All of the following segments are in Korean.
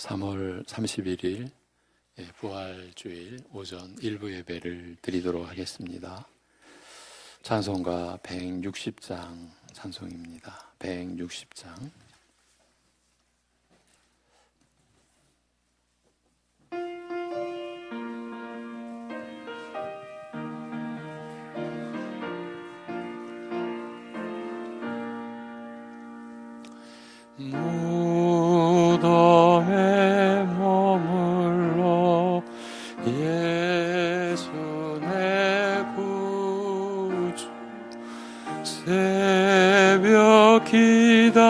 3월 31일 부활주일 오전 일부 예배를 드리도록 하겠습니다. 찬송가 160장 찬송입니다. 160장. 무덤에 머물러 예수 내 구주 새벽 기다렸네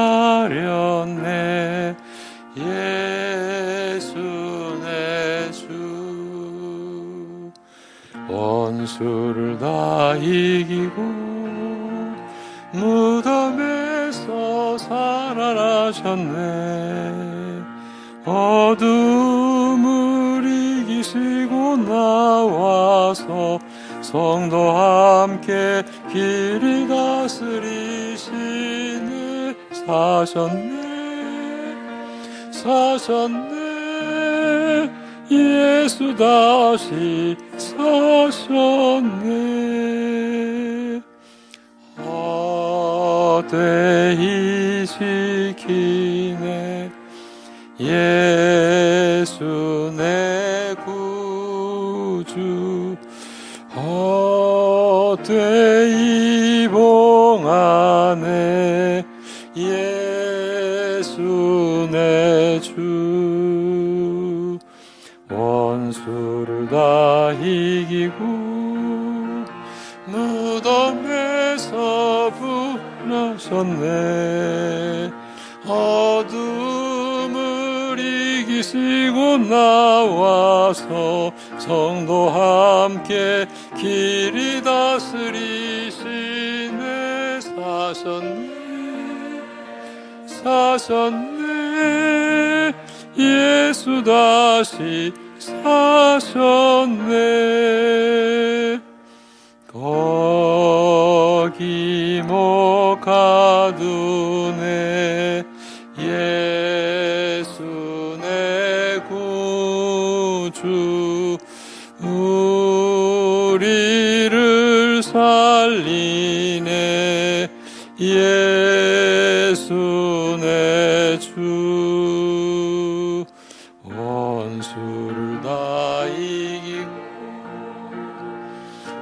예수 내 주 원수를 다 이기고 무덤에서 살아나셨네 어둠을 이기시고 나와서 성도와 함께 길이 다스리시네 사셨네 예수 다시 사셨네 헛되이 지키네 예수 내 구주 헛되이 봉하네 예수 내 주 원수를 다 이기고 무덤에서 부활하셨네 어둠을 이기시고 나와서 성도와 함께 길이 다스리시네 사셨네 예수 다시 사셨네 거기 못 가두네 예수 내 구주 우리를 살리네 예수 내 주 원수를 다 이기고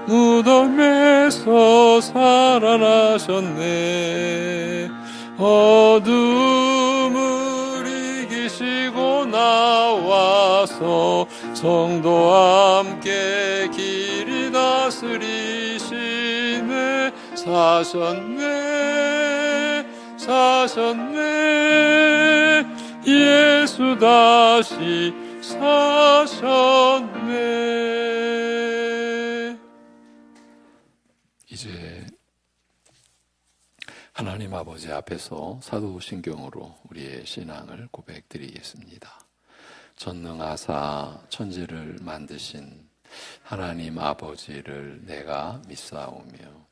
무덤에서 살아나셨네 어둠을 이기시고 나와서 성도와 함께 길이 다스리시네 사셨네 예수 다시 사셨네. 이제 하나님 아버지 앞에서 사도신경으로 우리의 신앙을 고백드리겠습니다. 전능하사 천지를 만드신 하나님 아버지를 내가 믿사오며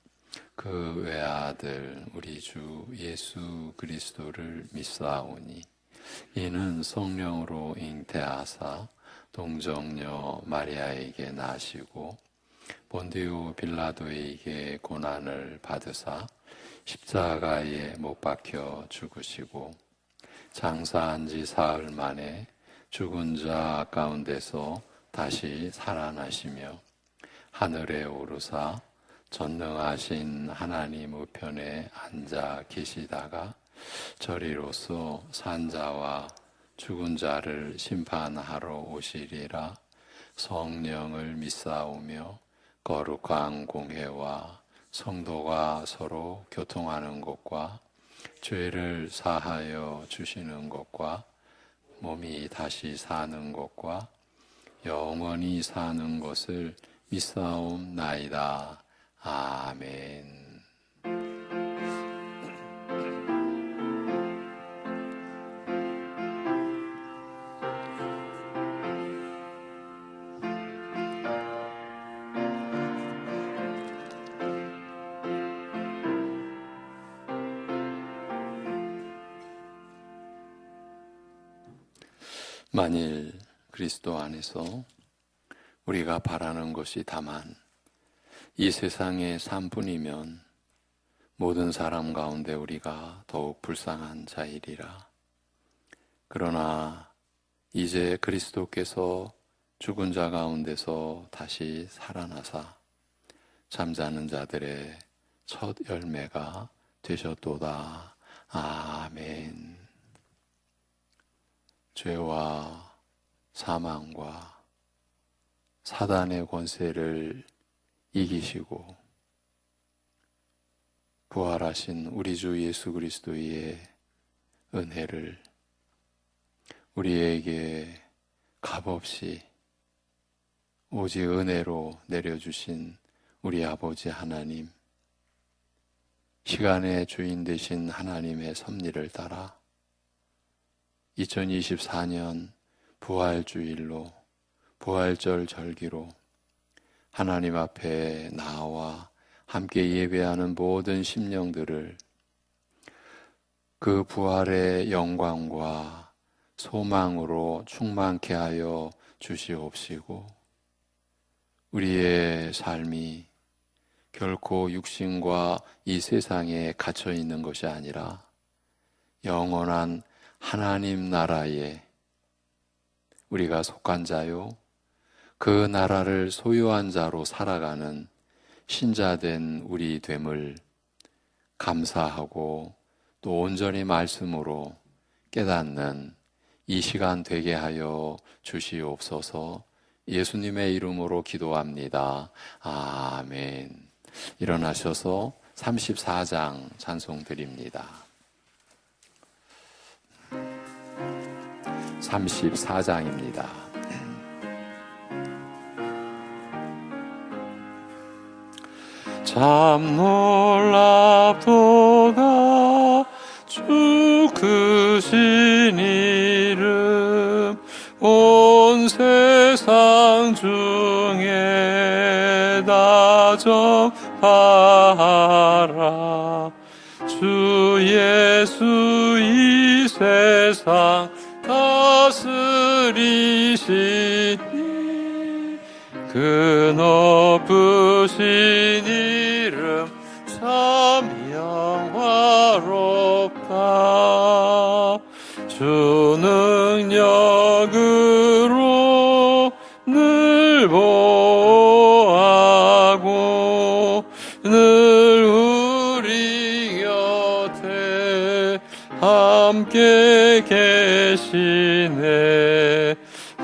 그 외아들 우리 주 예수 그리스도를 믿사오니 이는 성령으로 잉태하사 동정녀 마리아에게 나시고 본디오 빌라도에게 고난을 받으사 십자가에 못 박혀 죽으시고 장사한 지 사흘 만에 죽은 자 가운데서 다시 살아나시며 하늘에 오르사 전능하신 하나님 우편에 앉아 계시다가 저리로서 산자와 죽은 자를 심판하러 오시리라. 성령을 믿사오며 거룩한 공회와 성도가 서로 교통하는 것과 죄를 사하여 주시는 것과 몸이 다시 사는 것과 영원히 사는 것을 믿사옵나이다. 아멘. 만일 그리스도 안에서 우리가 바라는 것이 다만 이 세상의 삶뿐이면 모든 사람 가운데 우리가 더욱 불쌍한 자이리라. 그러나 이제 그리스도께서 죽은 자 가운데서 다시 살아나사 잠자는 자들의 첫 열매가 되셨도다. 아멘. 죄와 사망과 사단의 권세를 이기시고 부활하신 우리 주 예수 그리스도의 은혜를 우리에게 값없이 오직 은혜로 내려주신 우리 아버지 하나님, 시간의 주인 되신 하나님의 섭리를 따라 2024년 부활주일로 부활절 절기로 하나님 앞에 나와 함께 예배하는 모든 심령들을 그 부활의 영광과 소망으로 충만케 하여 주시옵시고, 우리의 삶이 결코 육신과 이 세상에 갇혀 있는 것이 아니라 영원한 하나님 나라에 우리가 속한 자요, 그 나라를 소유한 자로 살아가는 신자된 우리 됨을 감사하고 또 온전히 말씀으로 깨닫는 이 시간 되게 하여 주시옵소서. 예수님의 이름으로 기도합니다. 아멘. 일어나셔서 34장 찬송 드립니다. 34장입니다. 참 놀랍도다 주 크신 이름 온 세상 중에 다 전파하라. 주 예수 이 세상 다스리시니 그 높으신 이름 참 영화롭다. 주 능력으로 늘 보호하고 늘 우리 곁에 함께 계시네.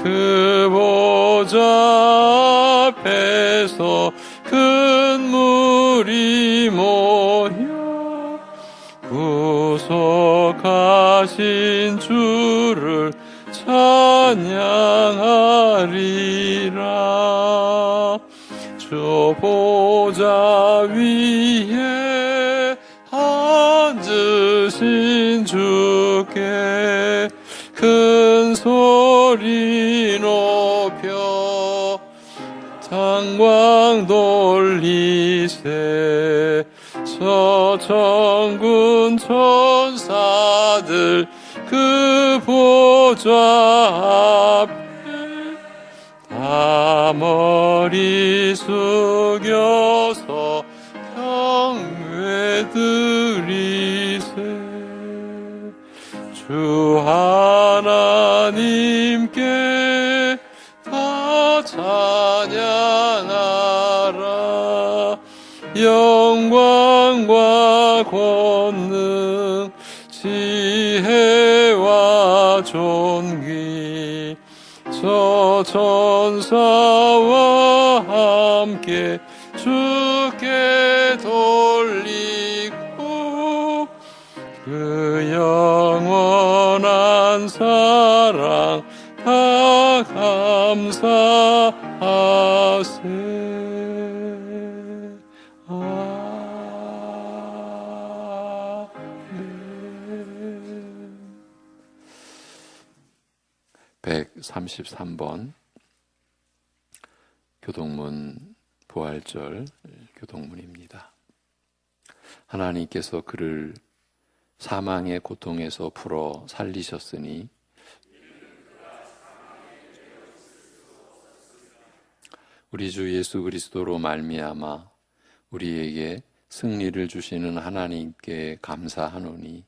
그 보좌 앞에서 큰 무리 모여 구속하신 주를 찬양하리라. 주 보좌 위에 앉으신 주께 큰 소리 높여 창광 돌리세. 서천군 천사들 그 보좌 앞에 다 머리 숙여서 경배 드리세. 주 하나님께 다 찬양하라. 영광과 권능 지혜와 존귀 저 천사와 함께 주께 돌리고 그 영원한 사랑 다 감사하세. 아멘. 133번 교동문 부활절 교동문입니다. 하나님께서 그를 사망의 고통에서 풀어 살리셨으니 우리 주 예수 그리스도로 말미암아 우리에게 승리를 주시는 하나님께 감사하노니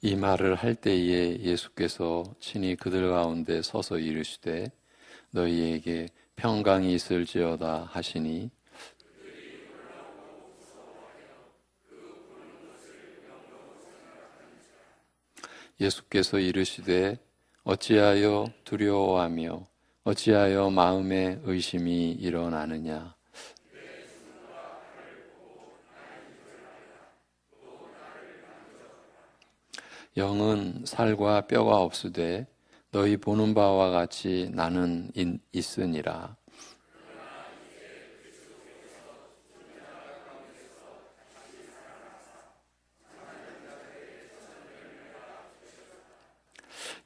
이 말을 할 때에 예수께서 친히 그들 가운데 서서 이르시되 너희에게 평강이 있을지어다 하시니 예수께서 이르시되 어찌하여 두려워하며 어찌하여 마음에 의심이 일어나느냐. 영은 살과 뼈가 없으되 너희 보는 바와 같이 나는 있으니라.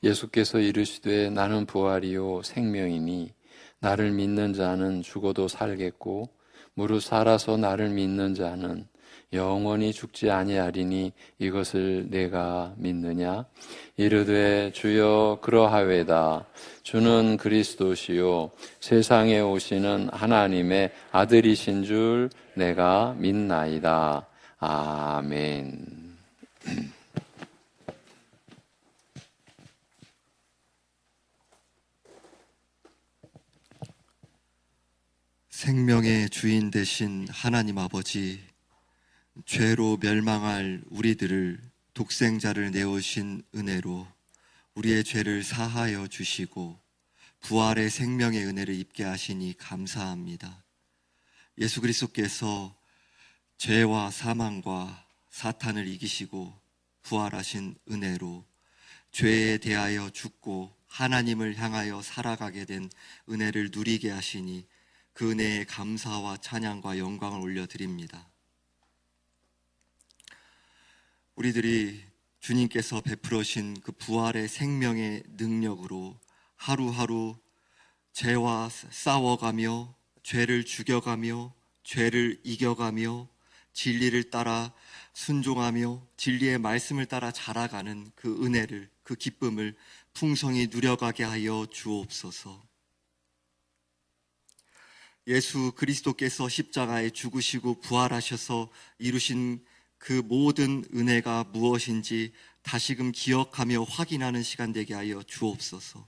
예수께서 이르시되 나는 부활이요 생명이니 나를 믿는 자는 죽어도 살겠고 무릇 살아서 나를 믿는 자는 영원히 죽지 아니하리니 이것을 내가 믿느냐. 이르되 주여 그러하외다. 주는 그리스도시요 세상에 오시는 하나님의 아들이신 줄 내가 믿나이다. 아멘. 생명의 주인 되신 하나님 아버지, 죄로 멸망할 우리들을 독생자를 내오신 은혜로 우리의 죄를 사하여 주시고 부활의 생명의 은혜를 입게 하시니 감사합니다. 예수 그리스도께서 죄와 사망과 사탄을 이기시고 부활하신 은혜로 죄에 대하여 죽고 하나님을 향하여 살아가게 된 은혜를 누리게 하시니 그 은혜에 감사와 찬양과 영광을 올려드립니다. 우리들이 주님께서 베풀으신 그 부활의 생명의 능력으로 하루하루 죄와 싸워가며 죄를 죽여가며 죄를 이겨가며 진리를 따라 순종하며 진리의 말씀을 따라 자라가는 그 은혜를, 그 기쁨을 풍성히 누려가게 하여 주옵소서. 예수 그리스도께서 십자가에 죽으시고 부활하셔서 이루신 그 모든 은혜가 무엇인지 다시금 기억하며 확인하는 시간 되게 하여 주옵소서.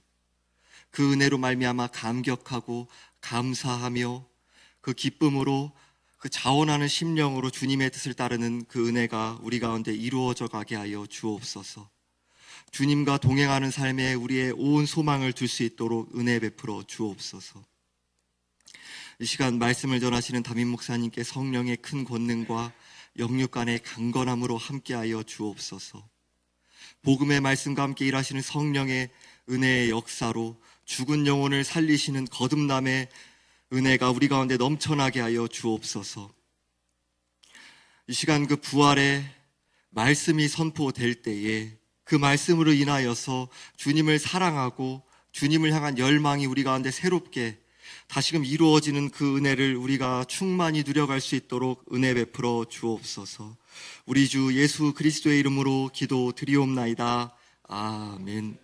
그 은혜로 말미암아 감격하고 감사하며 그 기쁨으로 그 자원하는 심령으로 주님의 뜻을 따르는 그 은혜가 우리 가운데 이루어져 가게 하여 주옵소서. 주님과 동행하는 삶에 우리의 온 소망을 둘 수 있도록 은혜 베풀어 주옵소서. 이 시간 말씀을 전하시는 담임 목사님께 성령의 큰 권능과 영육간의 강건함으로 함께하여 주옵소서. 복음의 말씀과 함께 일하시는 성령의 은혜의 역사로 죽은 영혼을 살리시는 거듭남의 은혜가 우리 가운데 넘쳐나게 하여 주옵소서. 이 시간 그 부활의 말씀이 선포될 때에 그 말씀으로 인하여서 주님을 사랑하고 주님을 향한 열망이 우리 가운데 새롭게 다시금 이루어지는 그 은혜를 우리가 충만히 누려갈 수 있도록 은혜 베풀어 주옵소서. 우리 주 예수 그리스도의 이름으로 기도 드리옵나이다. 아멘.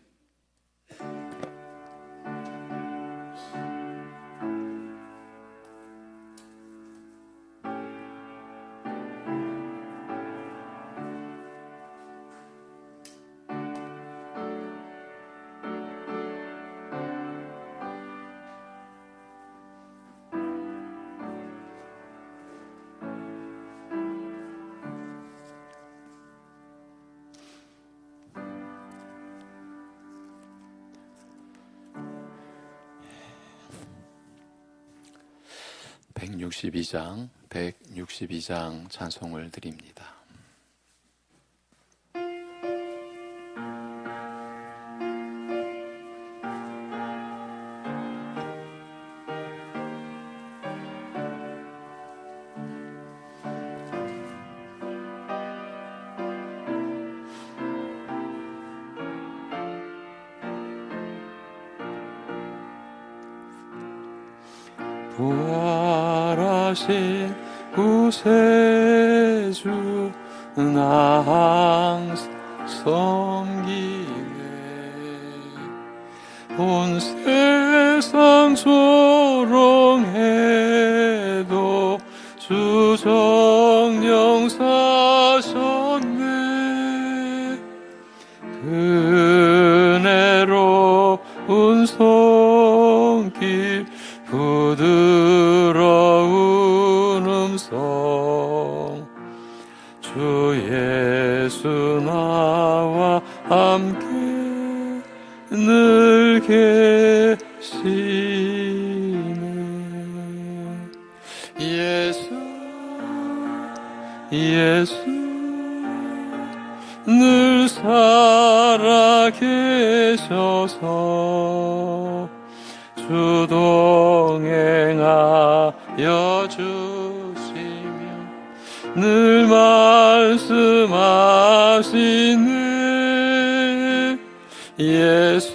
(162장) 찬송을 드립니다. 부활하신 구세주 나 항상 섬기네. 온 세상 조롱해도 주 정령 사셨네. 은혜로운 손길 부드러운 음성 주 예수 나와 함께 늘 계시네. 예수 늘 살아계셔서 주 동행하여 주시며 늘 말씀하시네. 예수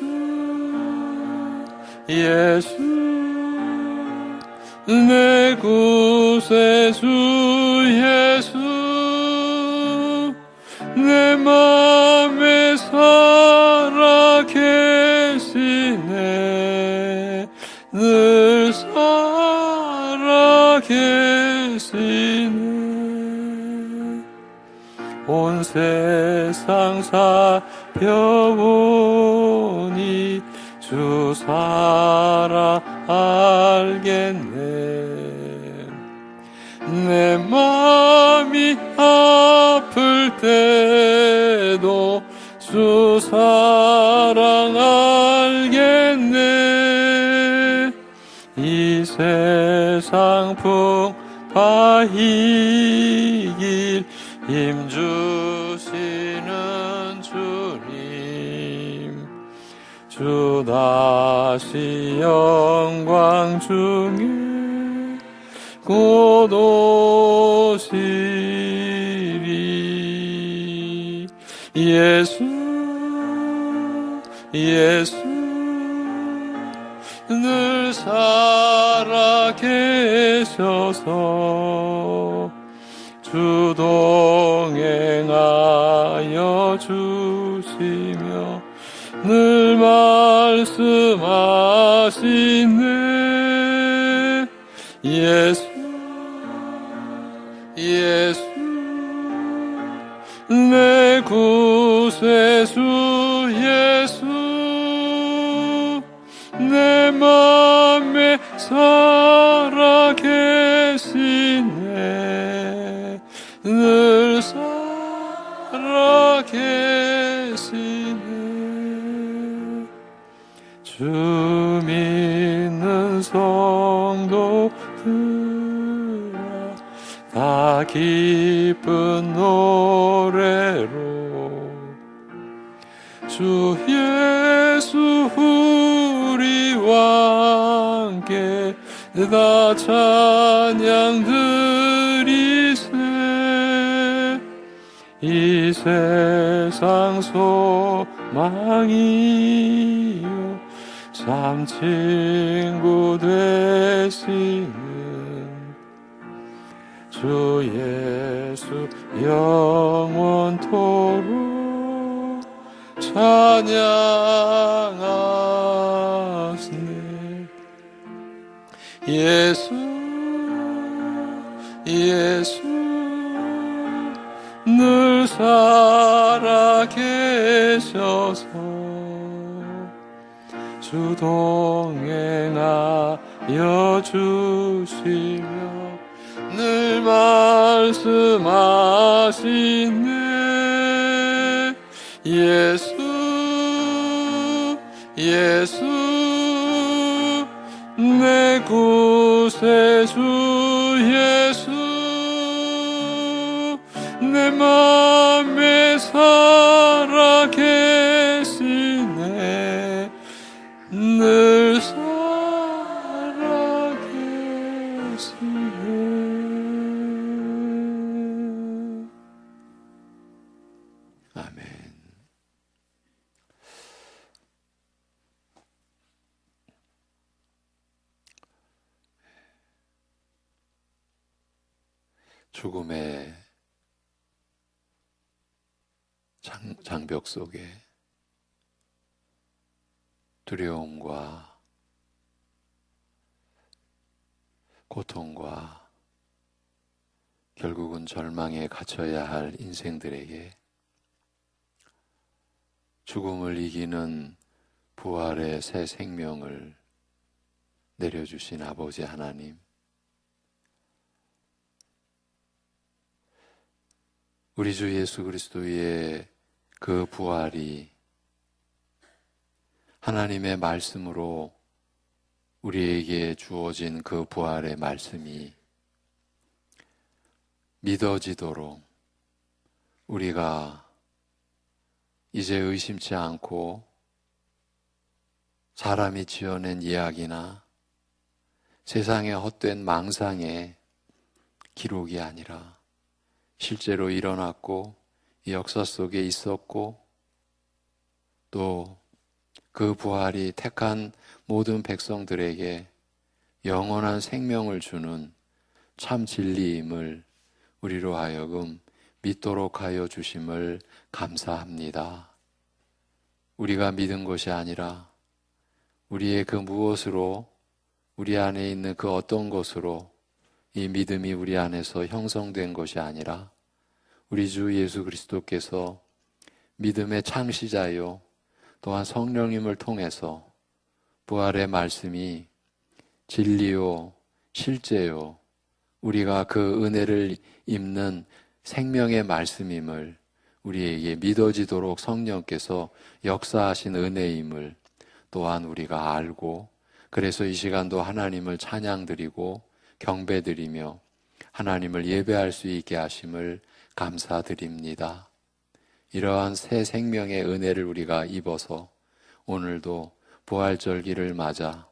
내 구세주 예수 내 맘에 살아계시네. 늘 살아계시네. 온 세상 살펴보니 주 살아 알겠네. 내 맘이 아플 때도 주 사랑 알겠네. 이 세상 풍파 이길 힘 주시는 주님 주 다시 영광 중에 곧 오시리. 예수 늘 살아계셔서 주 동행하여 주시며 늘 말씀하시네. 예수 내 구세주 예수 내 맘에 살아계시네. 늘 살아계시네. 주 믿는 성도들아 다 기쁜 노래로 주 예수 우리와 함께 다 찬양 드리세. 이 세상 소망이요 참 친구 되시는 주 예수 영원토록 찬양하시네. 예수 늘 살아계셔서 주 동행하여 주시며 늘 말씀하시네. 예수 내 구세주 예수 내 맘에 살아계시네. 늘 살아계시네. 아멘. 죽음의 장벽 속에 두려움과 고통과 결국은 절망에 갇혀야 할 인생들에게 죽음을 이기는 부활의 새 생명을 내려주신 아버지 하나님, 우리 주 예수 그리스도의 그 부활이 하나님의 말씀으로 우리에게 주어진 그 부활의 말씀이 믿어지도록 우리가 이제 의심치 않고 사람이 지어낸 이야기나 세상의 헛된 망상의 기록이 아니라 실제로 일어났고 이 역사 속에 있었고 또 그 부활이 택한 모든 백성들에게 영원한 생명을 주는 참 진리임을 우리로 하여금 믿도록 하여 주심을 감사합니다. 우리가 믿은 것이 아니라 우리의 그 무엇으로, 우리 안에 있는 그 어떤 것으로 이 믿음이 우리 안에서 형성된 것이 아니라 우리 주 예수 그리스도께서 믿음의 창시자요 또한 성령님을 통해서 부활의 말씀이 진리요 실제요 우리가 그 은혜를 입는 생명의 말씀임을 우리에게 믿어지도록 성령께서 역사하신 은혜임을 또한 우리가 알고, 그래서 이 시간도 하나님을 찬양드리고 경배드리며 하나님을 예배할 수 있게 하심을 감사드립니다. 이러한 새 생명의 은혜를 우리가 입어서 오늘도 부활절기를 맞아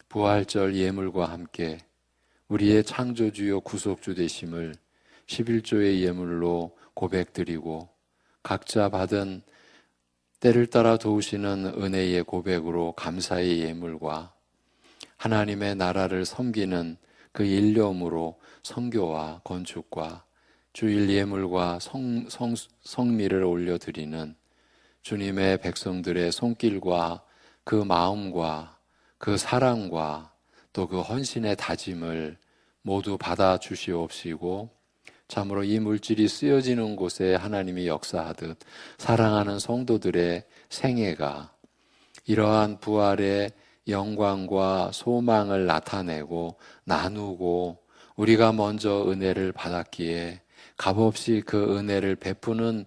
부활절 예물과 함께 우리의 창조주요 구속주 되심을 11조의 예물로 고백드리고 각자 받은 때를 따라 도우시는 은혜의 고백으로 감사의 예물과 하나님의 나라를 섬기는 그 일념으로 선교와 건축과 주일 예물과 성미를 올려드리는 주님의 백성들의 손길과 그 마음과 그 사랑과 또 그 헌신의 다짐을 모두 받아 주시옵시고 참으로 이 물질이 쓰여지는 곳에 하나님이 역사하듯 사랑하는 성도들의 생애가 이러한 부활의 영광과 소망을 나타내고 나누고 우리가 먼저 은혜를 받았기에 값없이 그 은혜를 베푸는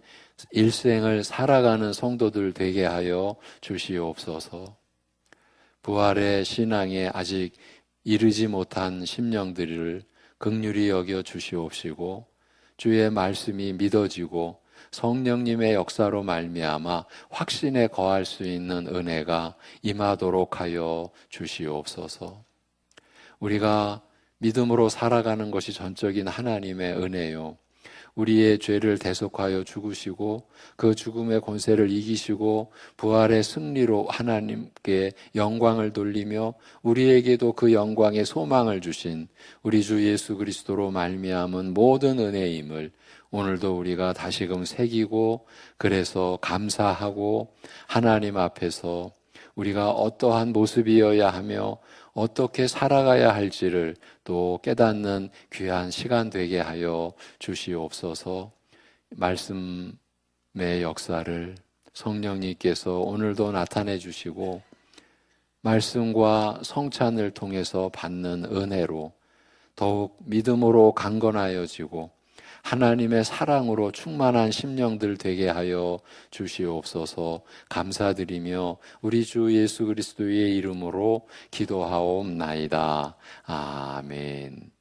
일생을 살아가는 성도들 되게 하여 주시옵소서. 부활의 신앙에 아직 이르지 못한 심령들을 긍휼히 여겨 주시옵시고 주의 말씀이 믿어지고 성령님의 역사로 말미암아 확신에 거할 수 있는 은혜가 임하도록 하여 주시옵소서. 우리가 믿음으로 살아가는 것이 전적인 하나님의 은혜요, 우리의 죄를 대속하여 죽으시고 그 죽음의 권세를 이기시고 부활의 승리로 하나님께 영광을 돌리며 우리에게도 그 영광의 소망을 주신 우리 주 예수 그리스도로 말미암은 모든 은혜임을 오늘도 우리가 다시금 새기고 그래서 감사하고 하나님 앞에서 우리가 어떠한 모습이어야 하며 어떻게 살아가야 할지를 또 깨닫는 귀한 시간 되게 하여 주시옵소서. 말씀의 역사를 성령님께서 오늘도 나타내 주시고 말씀과 성찬을 통해서 받는 은혜로 더욱 믿음으로 강건하여지고 하나님의 사랑으로 충만한 심령들 되게 하여 주시옵소서. 감사드리며 우리 주 예수 그리스도의 이름으로 기도하옵나이다. 아멘.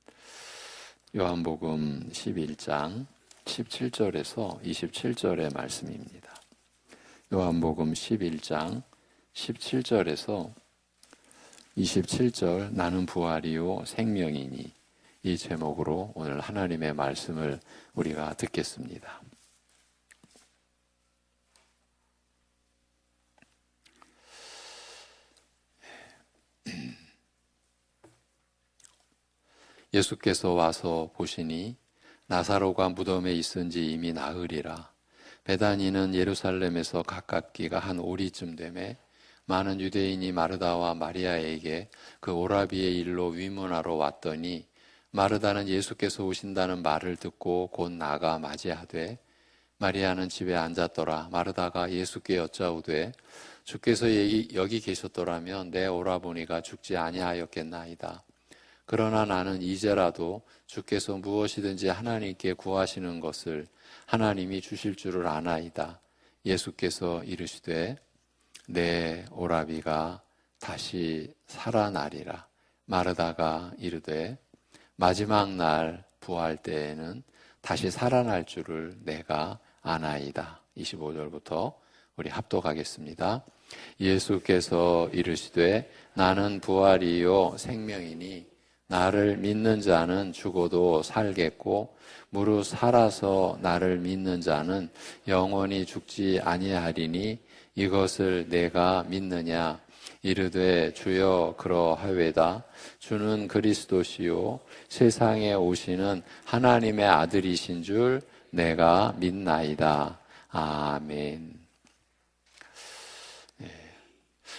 요한복음 11장 17절에서 27절의 말씀입니다. 요한복음 11장 17절에서 27절 나는 부활이요 생명이니 이 제목으로 오늘 하나님의 말씀을 우리가 듣겠습니다. 예수께서 와서 보시니 나사로가 무덤에 있은지 이미 나흘이라. 베다니는 예루살렘에서 가깝기가 한 오리쯤 되매 많은 유대인이 마르다와 마리아에게 그 오라비의 일로 위문하러 왔더니 마르다는 예수께서 오신다는 말을 듣고 곧 나가 맞이하되 마리아는 집에 앉았더라. 마르다가 예수께 여짜오되 주께서 여기 계셨더라면 내 오라버니가 죽지 아니하였겠나이다. 그러나 나는 이제라도 주께서 무엇이든지 하나님께 구하시는 것을 하나님이 주실 줄을 아나이다. 예수께서 이르시되 내 오라비가 다시 살아나리라. 마르다가 이르되 마지막 날 부활 때에는 다시 살아날 줄을 내가 아나이다. 25절부터 우리 합독하겠습니다. 예수께서 이르시되 나는 부활이요 생명이니 나를 믿는 자는 죽어도 살겠고 무릇 살아서 나를 믿는 자는 영원히 죽지 아니하리니 이것을 내가 믿느냐. 이르되 주여 그러하외다. 주는 그리스도시요 세상에 오시는 하나님의 아들이신 줄 내가 믿나이다. 아멘.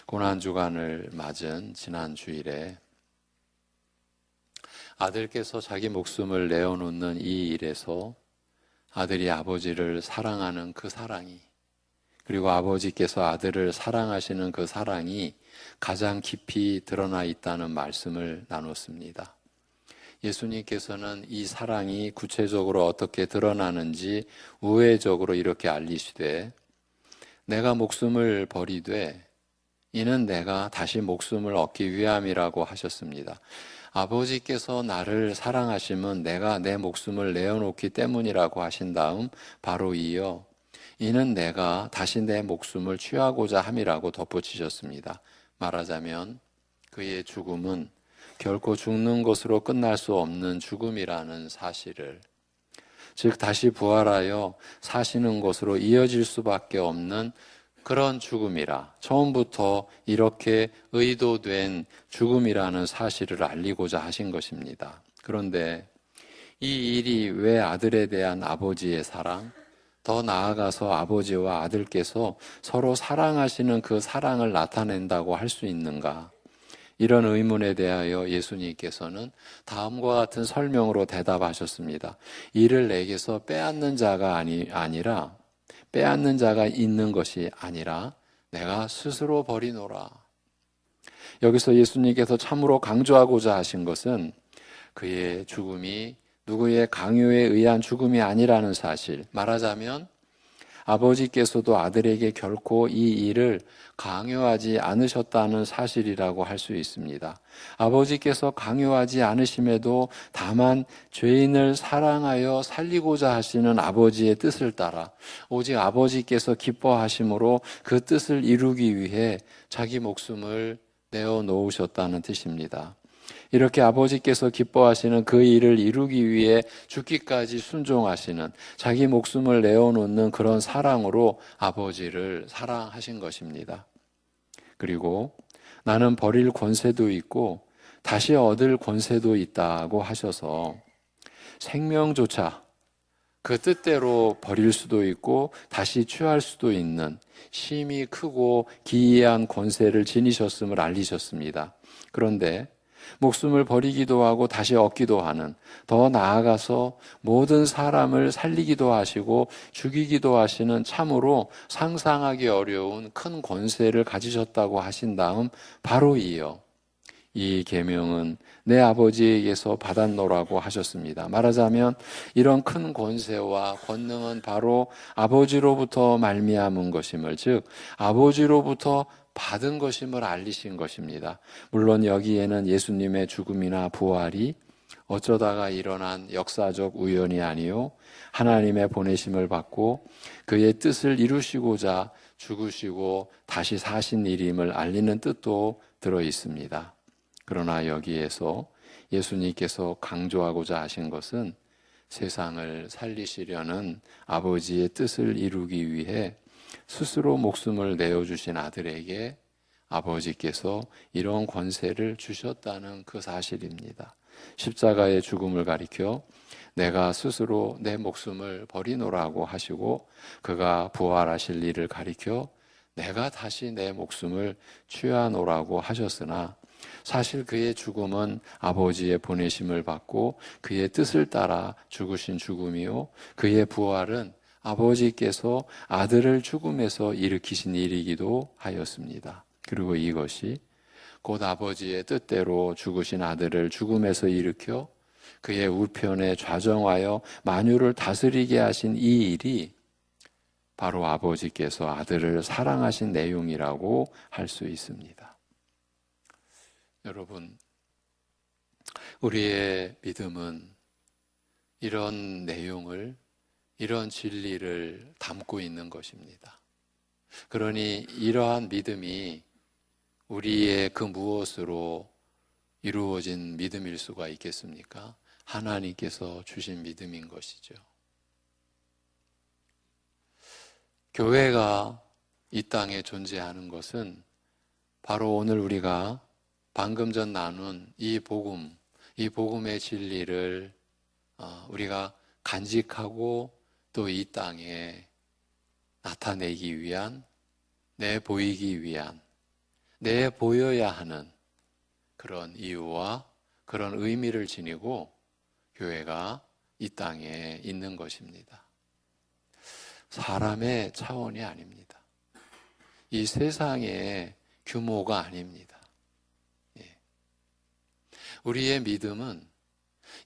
고난주간을 맞은 지난 주일에 아들께서 자기 목숨을 내어놓는 이 일에서 아들이 아버지를 사랑하는 그 사랑이, 그리고 아버지께서 아들을 사랑하시는 그 사랑이 가장 깊이 드러나 있다는 말씀을 나눴습니다. 예수님께서는 이 사랑이 구체적으로 어떻게 드러나는지 우회적으로 이렇게 알리시되 내가 목숨을 버리되 이는 내가 다시 목숨을 얻기 위함이라고 하셨습니다. 아버지께서 나를 사랑하심은 내가 내 목숨을 내어놓기 때문이라고 하신 다음 바로 이어 이는 내가 다시 내 목숨을 취하고자 함이라고 덧붙이셨습니다. 말하자면 그의 죽음은 결코 죽는 것으로 끝날 수 없는 죽음이라는 사실을, 즉 다시 부활하여 사시는 것으로 이어질 수밖에 없는 그런 죽음이라, 처음부터 이렇게 의도된 죽음이라는 사실을 알리고자 하신 것입니다. 그런데 이 일이 왜 아들에 대한 아버지의 사랑, 더 나아가서 아버지와 아들께서 서로 사랑하시는 그 사랑을 나타낸다고 할 수 있는가? 이런 의문에 대하여 예수님께서는 다음과 같은 설명으로 대답하셨습니다. 이를 내게서 빼앗는 자가 아니라 빼앗는 자가 있는 것이 아니라 내가 스스로 버리노라. 여기서 예수님께서 참으로 강조하고자 하신 것은 그의 죽음이 누구의 강요에 의한 죽음이 아니라는 사실, 말하자면 아버지께서도 아들에게 결코 이 일을 강요하지 않으셨다는 사실이라고 할 수 있습니다. 아버지께서 강요하지 않으심에도 다만 죄인을 사랑하여 살리고자 하시는 아버지의 뜻을 따라 오직 아버지께서 기뻐하심으로 그 뜻을 이루기 위해 자기 목숨을 내어놓으셨다는 뜻입니다. 이렇게 아버지께서 기뻐하시는 그 일을 이루기 위해 죽기까지 순종하시는, 자기 목숨을 내어놓는 그런 사랑으로 아버지를 사랑하신 것입니다. 그리고 나는 버릴 권세도 있고 다시 얻을 권세도 있다고 하셔서 생명조차 그 뜻대로 버릴 수도 있고 다시 취할 수도 있는 심히 크고 기이한 권세를 지니셨음을 알리셨습니다. 그런데 목숨을 버리기도 하고 다시 얻기도 하는, 더 나아가서 모든 사람을 살리기도 하시고 죽이기도 하시는 참으로 상상하기 어려운 큰 권세를 가지셨다고 하신 다음 바로 이어 이 계명은 내 아버지에게서 받았노라고 하셨습니다. 말하자면 이런 큰 권세와 권능은 바로 아버지로부터 말미암은 것임을, 즉 아버지로부터 받은 것임을 알리신 것입니다. 물론 여기에는 예수님의 죽음이나 부활이 어쩌다가 일어난 역사적 우연이 아니요 하나님의 보내심을 받고 그의 뜻을 이루시고자 죽으시고 다시 사신 일임을 알리는 뜻도 들어 있습니다. 그러나 여기에서 예수님께서 강조하고자 하신 것은 세상을 살리시려는 아버지의 뜻을 이루기 위해 스스로 목숨을 내어주신 아들에게 아버지께서 이런 권세를 주셨다는 그 사실입니다. 십자가의 죽음을 가리켜 내가 스스로 내 목숨을 버리노라고 하시고, 그가 부활하실 일을 가리켜 내가 다시 내 목숨을 취하노라고 하셨으나, 사실 그의 죽음은 아버지의 보내심을 받고 그의 뜻을 따라 죽으신 죽음이요, 그의 부활은 아버지께서 아들을 죽음에서 일으키신 일이기도 하였습니다. 그리고 이것이 곧 아버지의 뜻대로 죽으신 아들을 죽음에서 일으켜 그의 우편에 좌정하여 만유를 다스리게 하신 이 일이 바로 아버지께서 아들을 사랑하신 내용이라고 할 수 있습니다. 여러분, 우리의 믿음은 이런 내용을, 이런 진리를 담고 있는 것입니다. 그러니 이러한 믿음이 우리의 그 무엇으로 이루어진 믿음일 수가 있겠습니까? 하나님께서 주신 믿음인 것이죠. 교회가 이 땅에 존재하는 것은 바로 오늘 우리가 방금 전 나눈 이 복음의 진리를 우리가 간직하고 또 이 땅에 나타내기 위한, 내보이기 위한, 내보여야 하는 그런 이유와 그런 의미를 지니고 교회가 이 땅에 있는 것입니다. 사람의 차원이 아닙니다. 이 세상의 규모가 아닙니다. 우리의 믿음은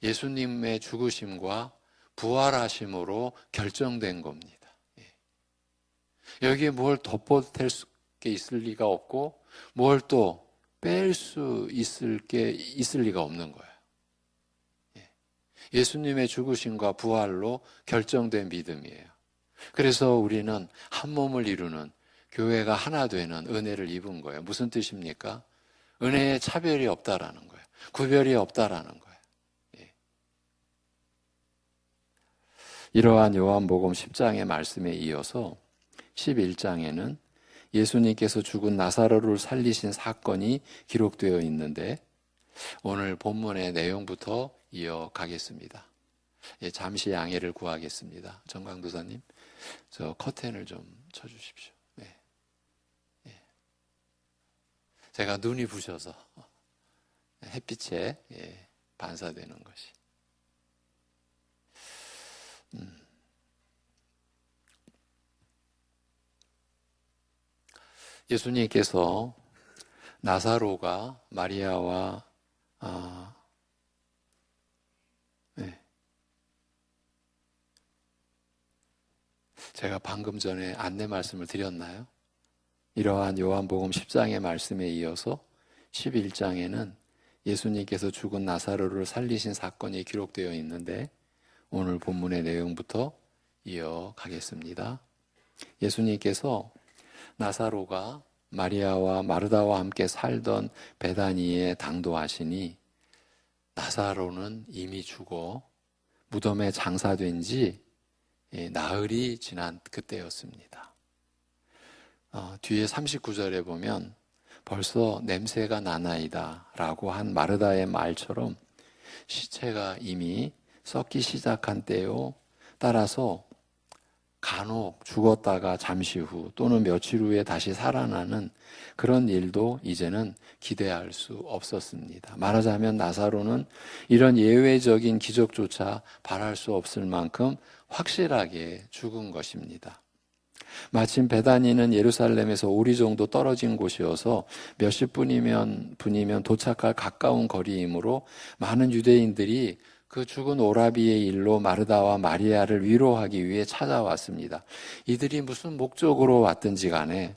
예수님의 죽으심과 부활하심으로 결정된 겁니다. 여기에 뭘 덧보탤 게 있을 리가 없고 뭘 또 뺄 수 있을 리가 없는 거예요. 예수님의 죽으심과 부활로 결정된 믿음이에요. 그래서 우리는 한 몸을 이루는, 교회가 하나 되는 은혜를 입은 거예요. 무슨 뜻입니까? 은혜에 차별이 없다라는 거예요. 구별이 없다라는 거예요. 이러한 요한복음 10장의 말씀에 이어서 11장에는 예수님께서 죽은 나사로를 살리신 사건이 기록되어 있는데, 오늘 본문의 내용부터 이어가겠습니다. 잠시 양해를 구하겠습니다. 정강도사님, 저 커튼을 좀 쳐주십시오. 제가 눈이 부셔서 햇빛에 반사되는 것이. 예수님께서 나사로가 마리아와 제가 방금 전에 안내 말씀을 드렸나요? 이러한 요한복음 10장의 말씀에 이어서 11장에는 예수님께서 죽은 나사로를 살리신 사건이 기록되어 있는데, 오늘 본문의 내용부터 이어가겠습니다. 예수님께서 나사로가 마리아와 마르다와 함께 살던 베다니에 당도하시니, 나사로는 이미 죽어 무덤에 장사된 지 나흘이 지난 그때였습니다. 뒤에 39절에 보면 벌써 냄새가 나나이다 라고 한 마르다의 말처럼 시체가 이미 썩기 시작한 때요, 따라서 간혹 죽었다가 잠시 후 또는 며칠 후에 다시 살아나는 그런 일도 이제는 기대할 수 없었습니다. 말하자면 나사로는 이런 예외적인 기적조차 바랄 수 없을 만큼 확실하게 죽은 것입니다. 마침 베다니는 예루살렘에서 오리 정도 떨어진 곳이어서 몇십 분이면 도착할 가까운 거리이므로 많은 유대인들이 그 죽은 오라비의 일로 마르다와 마리아를 위로하기 위해 찾아왔습니다. 이들이 무슨 목적으로 왔든지 간에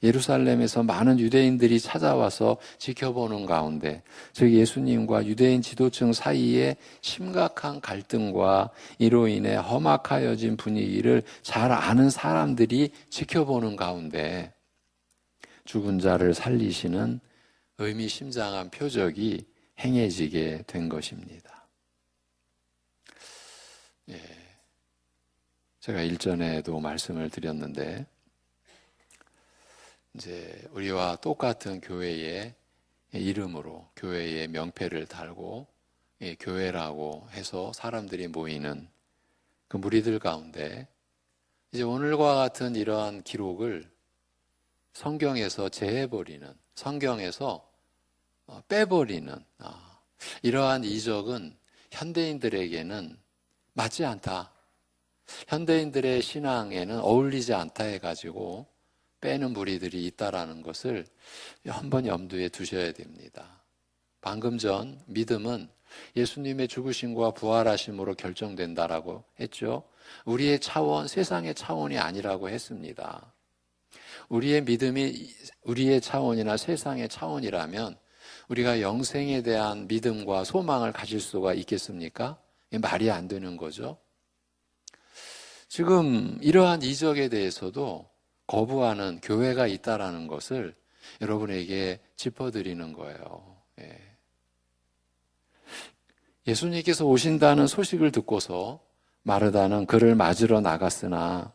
예루살렘에서 많은 유대인들이 찾아와서 지켜보는 가운데, 즉 예수님과 유대인 지도층 사이에 심각한 갈등과 이로 인해 험악하여진 분위기를 잘 아는 사람들이 지켜보는 가운데 죽은 자를 살리시는 의미심장한 표적이 행해지게 된 것입니다. 제가 일전에도 말씀을 드렸는데, 이제 우리와 똑같은 교회의 이름으로 교회의 명패를 달고 교회라고 해서 사람들이 모이는 그 무리들 가운데 이제 오늘과 같은 이러한 기록을 성경에서 제해버리는, 성경에서 빼버리는 이러한 이적은 현대인들에게는 맞지 않다. 현대인들의 신앙에는 어울리지 않다 해가지고 빼는 무리들이 있다라는 것을 한번 염두에 두셔야 됩니다. 방금 전 믿음은 예수님의 죽으심과 부활하심으로 결정된다라고 했죠. 우리의 차원, 세상의 차원이 아니라고 했습니다. 우리의 믿음이 우리의 차원이나 세상의 차원이라면 우리가 영생에 대한 믿음과 소망을 가질 수가 있겠습니까? 말이 안 되는 거죠. 지금 이러한 이적에 대해서도 거부하는 교회가 있다라는 것을 여러분에게 짚어드리는 거예요. 예수님께서 오신다는 소식을 듣고서 마르다는 그를 맞으러 나갔으나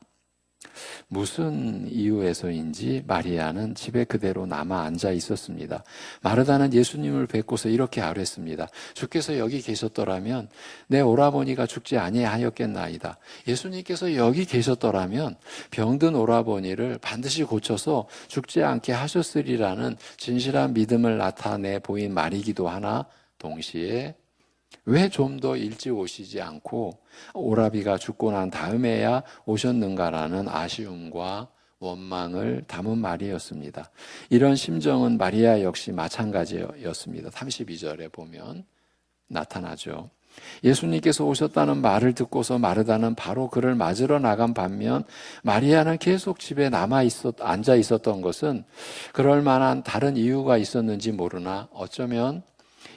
무슨 이유에서인지 마리아는 집에 그대로 남아 앉아 있었습니다. 마르다는 예수님을 뵙고서 이렇게 아뢰습니다. 주께서 여기 계셨더라면 내 오라버니가 죽지 아니하였겠나이다. 예수님께서 여기 계셨더라면 병든 오라버니를 반드시 고쳐서 죽지 않게 하셨으리라는 진실한 믿음을 나타내 보인 말이기도 하나 동시에 왜 좀 더 일찍 오시지 않고 오라비가 죽고 난 다음에야 오셨는가라는 아쉬움과 원망을 담은 말이었습니다. 이런 심정은 마리아 역시 마찬가지였습니다. 32절에 보면 나타나죠. 예수님께서 오셨다는 말을 듣고서 마르다는 바로 그를 맞으러 나간 반면 마리아는 계속 집에 앉아 있었던 것은 그럴 만한 다른 이유가 있었는지 모르나 어쩌면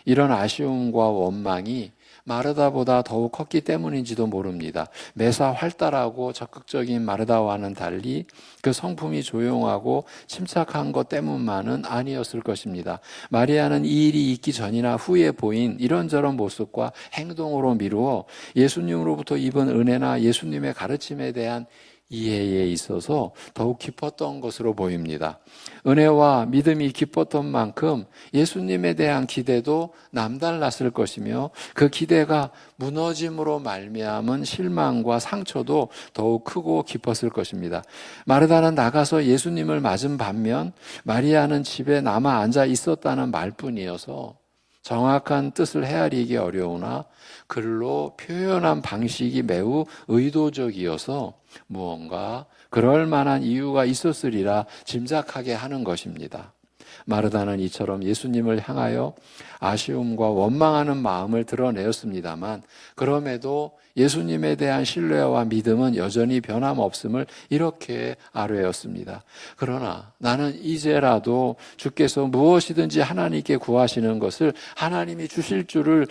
이런 아쉬움과 원망이 마르다보다 더욱 컸기 때문인지도 모릅니다. 매사 활달하고 적극적인 마르다와는 달리 그 성품이 조용하고 침착한 것 때문만은 아니었을 것입니다. 마리아는 이 일이 있기 전이나 후에 보인 이런저런 모습과 행동으로 미루어 예수님으로부터 입은 은혜나 예수님의 가르침에 대한 이해에 있어서 더욱 깊었던 것으로 보입니다. 은혜와 믿음이 깊었던 만큼 예수님에 대한 기대도 남달랐을 것이며 그 기대가 무너짐으로 말미암은 실망과 상처도 더욱 크고 깊었을 것입니다. 마르다는 나가서 예수님을 맞은 반면 마리아는 집에 남아 앉아 있었다는 말뿐이어서 정확한 뜻을 헤아리기 어려우나 글로 표현한 방식이 매우 의도적이어서 무언가 그럴 만한 이유가 있었으리라 짐작하게 하는 것입니다. 마르다는 이처럼 예수님을 향하여 아쉬움과 원망하는 마음을 드러내었습니다만 그럼에도 예수님에 대한 신뢰와 믿음은 여전히 변함없음을 이렇게 아뢰었습니다. 그러나 나는 이제라도 주께서 무엇이든지 하나님께 구하시는 것을 하나님이 주실 줄을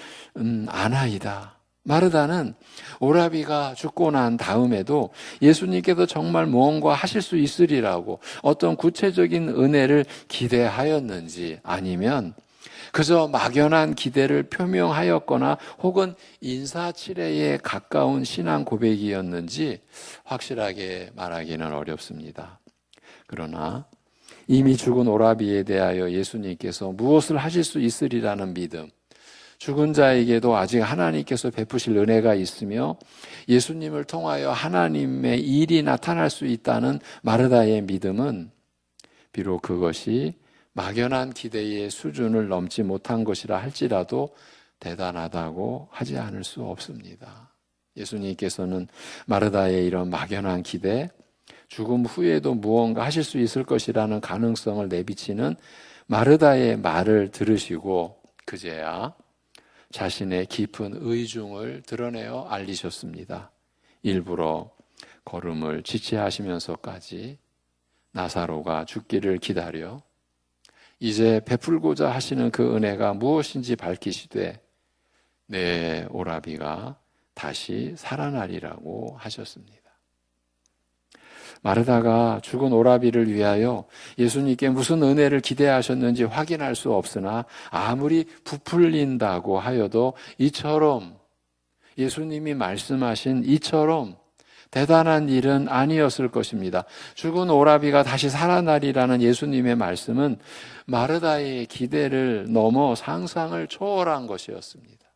아나이다. 마르다는 오라비가 죽고 난 다음에도 예수님께서 정말 무언가 하실 수 있으리라고 어떤 구체적인 은혜를 기대하였는지 아니면 그저 막연한 기대를 표명하였거나 혹은 인사치레에 가까운 신앙 고백이었는지 확실하게 말하기는 어렵습니다. 그러나 이미 죽은 오라비에 대하여 예수님께서 무엇을 하실 수 있으리라는 믿음, 죽은 자에게도 아직 하나님께서 베푸실 은혜가 있으며 예수님을 통하여 하나님의 일이 나타날 수 있다는 마르다의 믿음은 비록 그것이 막연한 기대의 수준을 넘지 못한 것이라 할지라도 대단하다고 하지 않을 수 없습니다. 예수님께서는 마르다의 이런 막연한 기대, 죽음 후에도 무언가 하실 수 있을 것이라는 가능성을 내비치는 마르다의 말을 들으시고 그제야 자신의 깊은 의중을 드러내어 알리셨습니다. 일부러 걸음을 지체하시면서까지 나사로가 죽기를 기다려 이제 베풀고자 하시는 그 은혜가 무엇인지 밝히시되 내 오라비가 다시 살아나리라고 하셨습니다. 마르다가 죽은 오라비를 위하여 예수님께 무슨 은혜를 기대하셨는지 확인할 수 없으나 아무리 부풀린다고 하여도 이처럼 예수님이 말씀하신 이처럼 대단한 일은 아니었을 것입니다. 죽은 오라비가 다시 살아나리라는 예수님의 말씀은 마르다의 기대를 넘어 상상을 초월한 것이었습니다.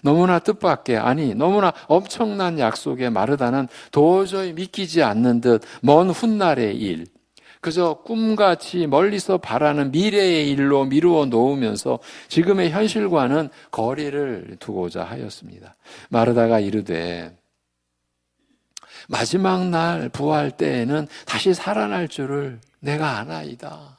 너무나 뜻밖의, 아니 너무나 엄청난 약속의 마르다는 도저히 믿기지 않는 듯 먼 훗날의 일, 그저 꿈같이 멀리서 바라는 미래의 일로 미루어 놓으면서 지금의 현실과는 거리를 두고자 하였습니다. 마르다가 이르되 마지막 날 부활 때에는 다시 살아날 줄을 내가 아나이다.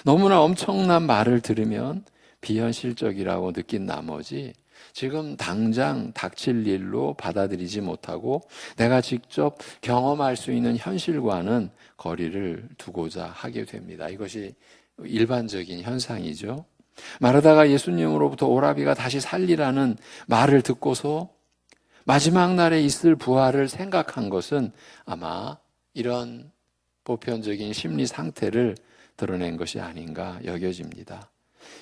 너무나 엄청난 말을 들으면 비현실적이라고 느낀 나머지 지금 당장 닥칠 일로 받아들이지 못하고 내가 직접 경험할 수 있는 현실과는 거리를 두고자 하게 됩니다. 이것이 일반적인 현상이죠. 마르다가 예수님으로부터 오라비가 다시 살리라는 말을 듣고서 마지막 날에 있을 부활을 생각한 것은 아마 이런 보편적인 심리 상태를 드러낸 것이 아닌가 여겨집니다.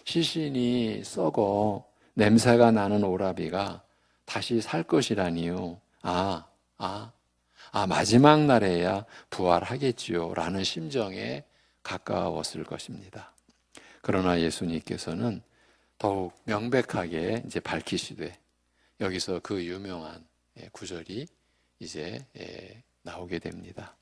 시신이 썩어 냄새가 나는 오라비가 다시 살 것이라니요. 마지막 날에야 부활하겠지요. 라는 심정에 가까웠을 것입니다. 그러나 예수님께서는 더욱 명백하게 이제 밝히시되 여기서 그 유명한 구절이 이제 나오게 됩니다.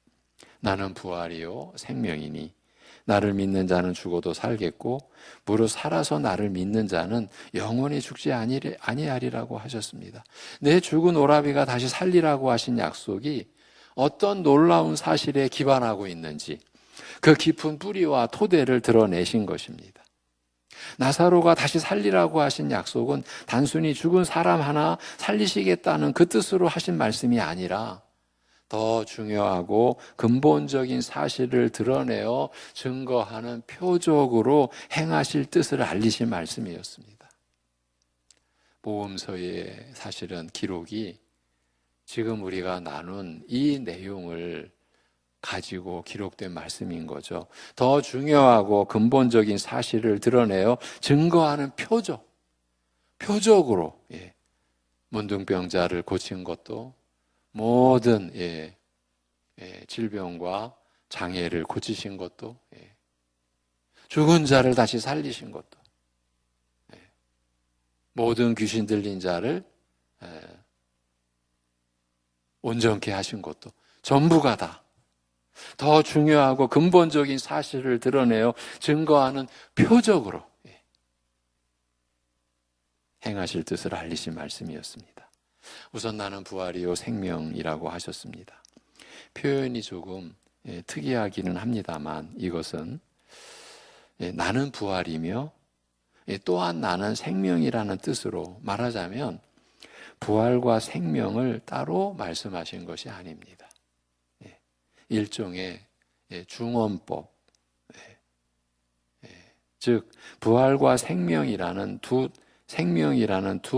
나는 부활이요 생명이니 나를 믿는 자는 죽어도 살겠고 무릇 살아서 나를 믿는 자는 영원히 죽지 아니하리라고 하셨습니다. 내 죽은 오라비가 다시 살리라고 하신 약속이 어떤 놀라운 사실에 기반하고 있는지 그 깊은 뿌리와 토대를 드러내신 것입니다. 나사로가 다시 살리라고 하신 약속은 단순히 죽은 사람 하나 살리시겠다는 그 뜻으로 하신 말씀이 아니라 더 중요하고 근본적인 사실을 드러내어 증거하는 표적으로 행하실 뜻을 알리신 말씀이었습니다. 복음서의 사실은 기록이 지금 우리가 나눈 이 내용을 가지고 기록된 말씀인 거죠. 더 중요하고 근본적인 사실을 드러내어 증거하는 표적으로 문둥병자를 고친 것도 모든 질병과 장애를 고치신 것도 죽은 자를 다시 살리신 것도 모든 귀신 들린 자를 온전케 하신 것도 전부가 다 더 중요하고 근본적인 사실을 드러내어 증거하는 표적으로 행하실 뜻을 알리신 말씀이었습니다. 우선 나는 부활이요 생명이라고 하셨습니다. 표현이 조금 특이하기는 합니다만 이것은 나는 부활이며 또한 나는 생명이라는 뜻으로 말하자면 부활과 생명을 따로 말씀하신 것이 아닙니다. 일종의 중언법, 즉 부활과 생명이라는 두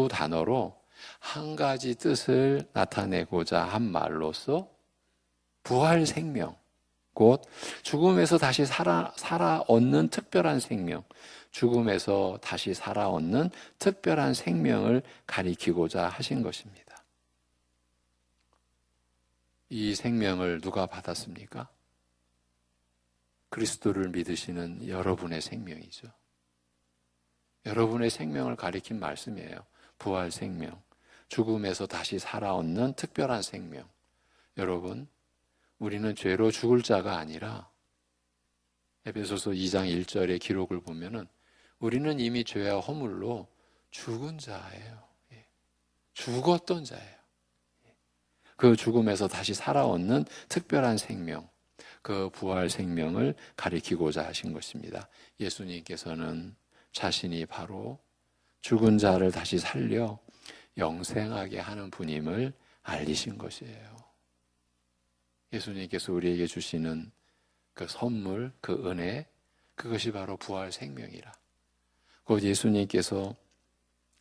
단어로 한 가지 뜻을 나타내고자 한 말로서 부활 생명, 곧 죽음에서 다시 살아 얻는 특별한 생명, 죽음에서 다시 살아 얻는 특별한 생명을 가리키고자 하신 것입니다. 이 생명을 누가 받았습니까? 그리스도를 믿으시는 여러분의 생명이죠. 여러분의 생명을 가리킨 말씀이에요. 부활 생명, 죽음에서 다시 살아 얻는 특별한 생명. 여러분, 우리는 죄로 죽을 자가 아니라 에베소서 2장 1절의 기록을 보면은 우리는 이미 죄와 허물로 죽은 자예요. 죽었던 자예요. 그 죽음에서 다시 살아 얻는 특별한 생명, 그 부활 생명을 가리키고자 하신 것입니다. 예수님께서는 자신이 바로 죽은 자를 다시 살려 영생하게 하는 분임을 알리신 것이에요. 예수님께서 우리에게 주시는 그 선물, 그 은혜, 그것이 바로 부활 생명이라. 곧 예수님께서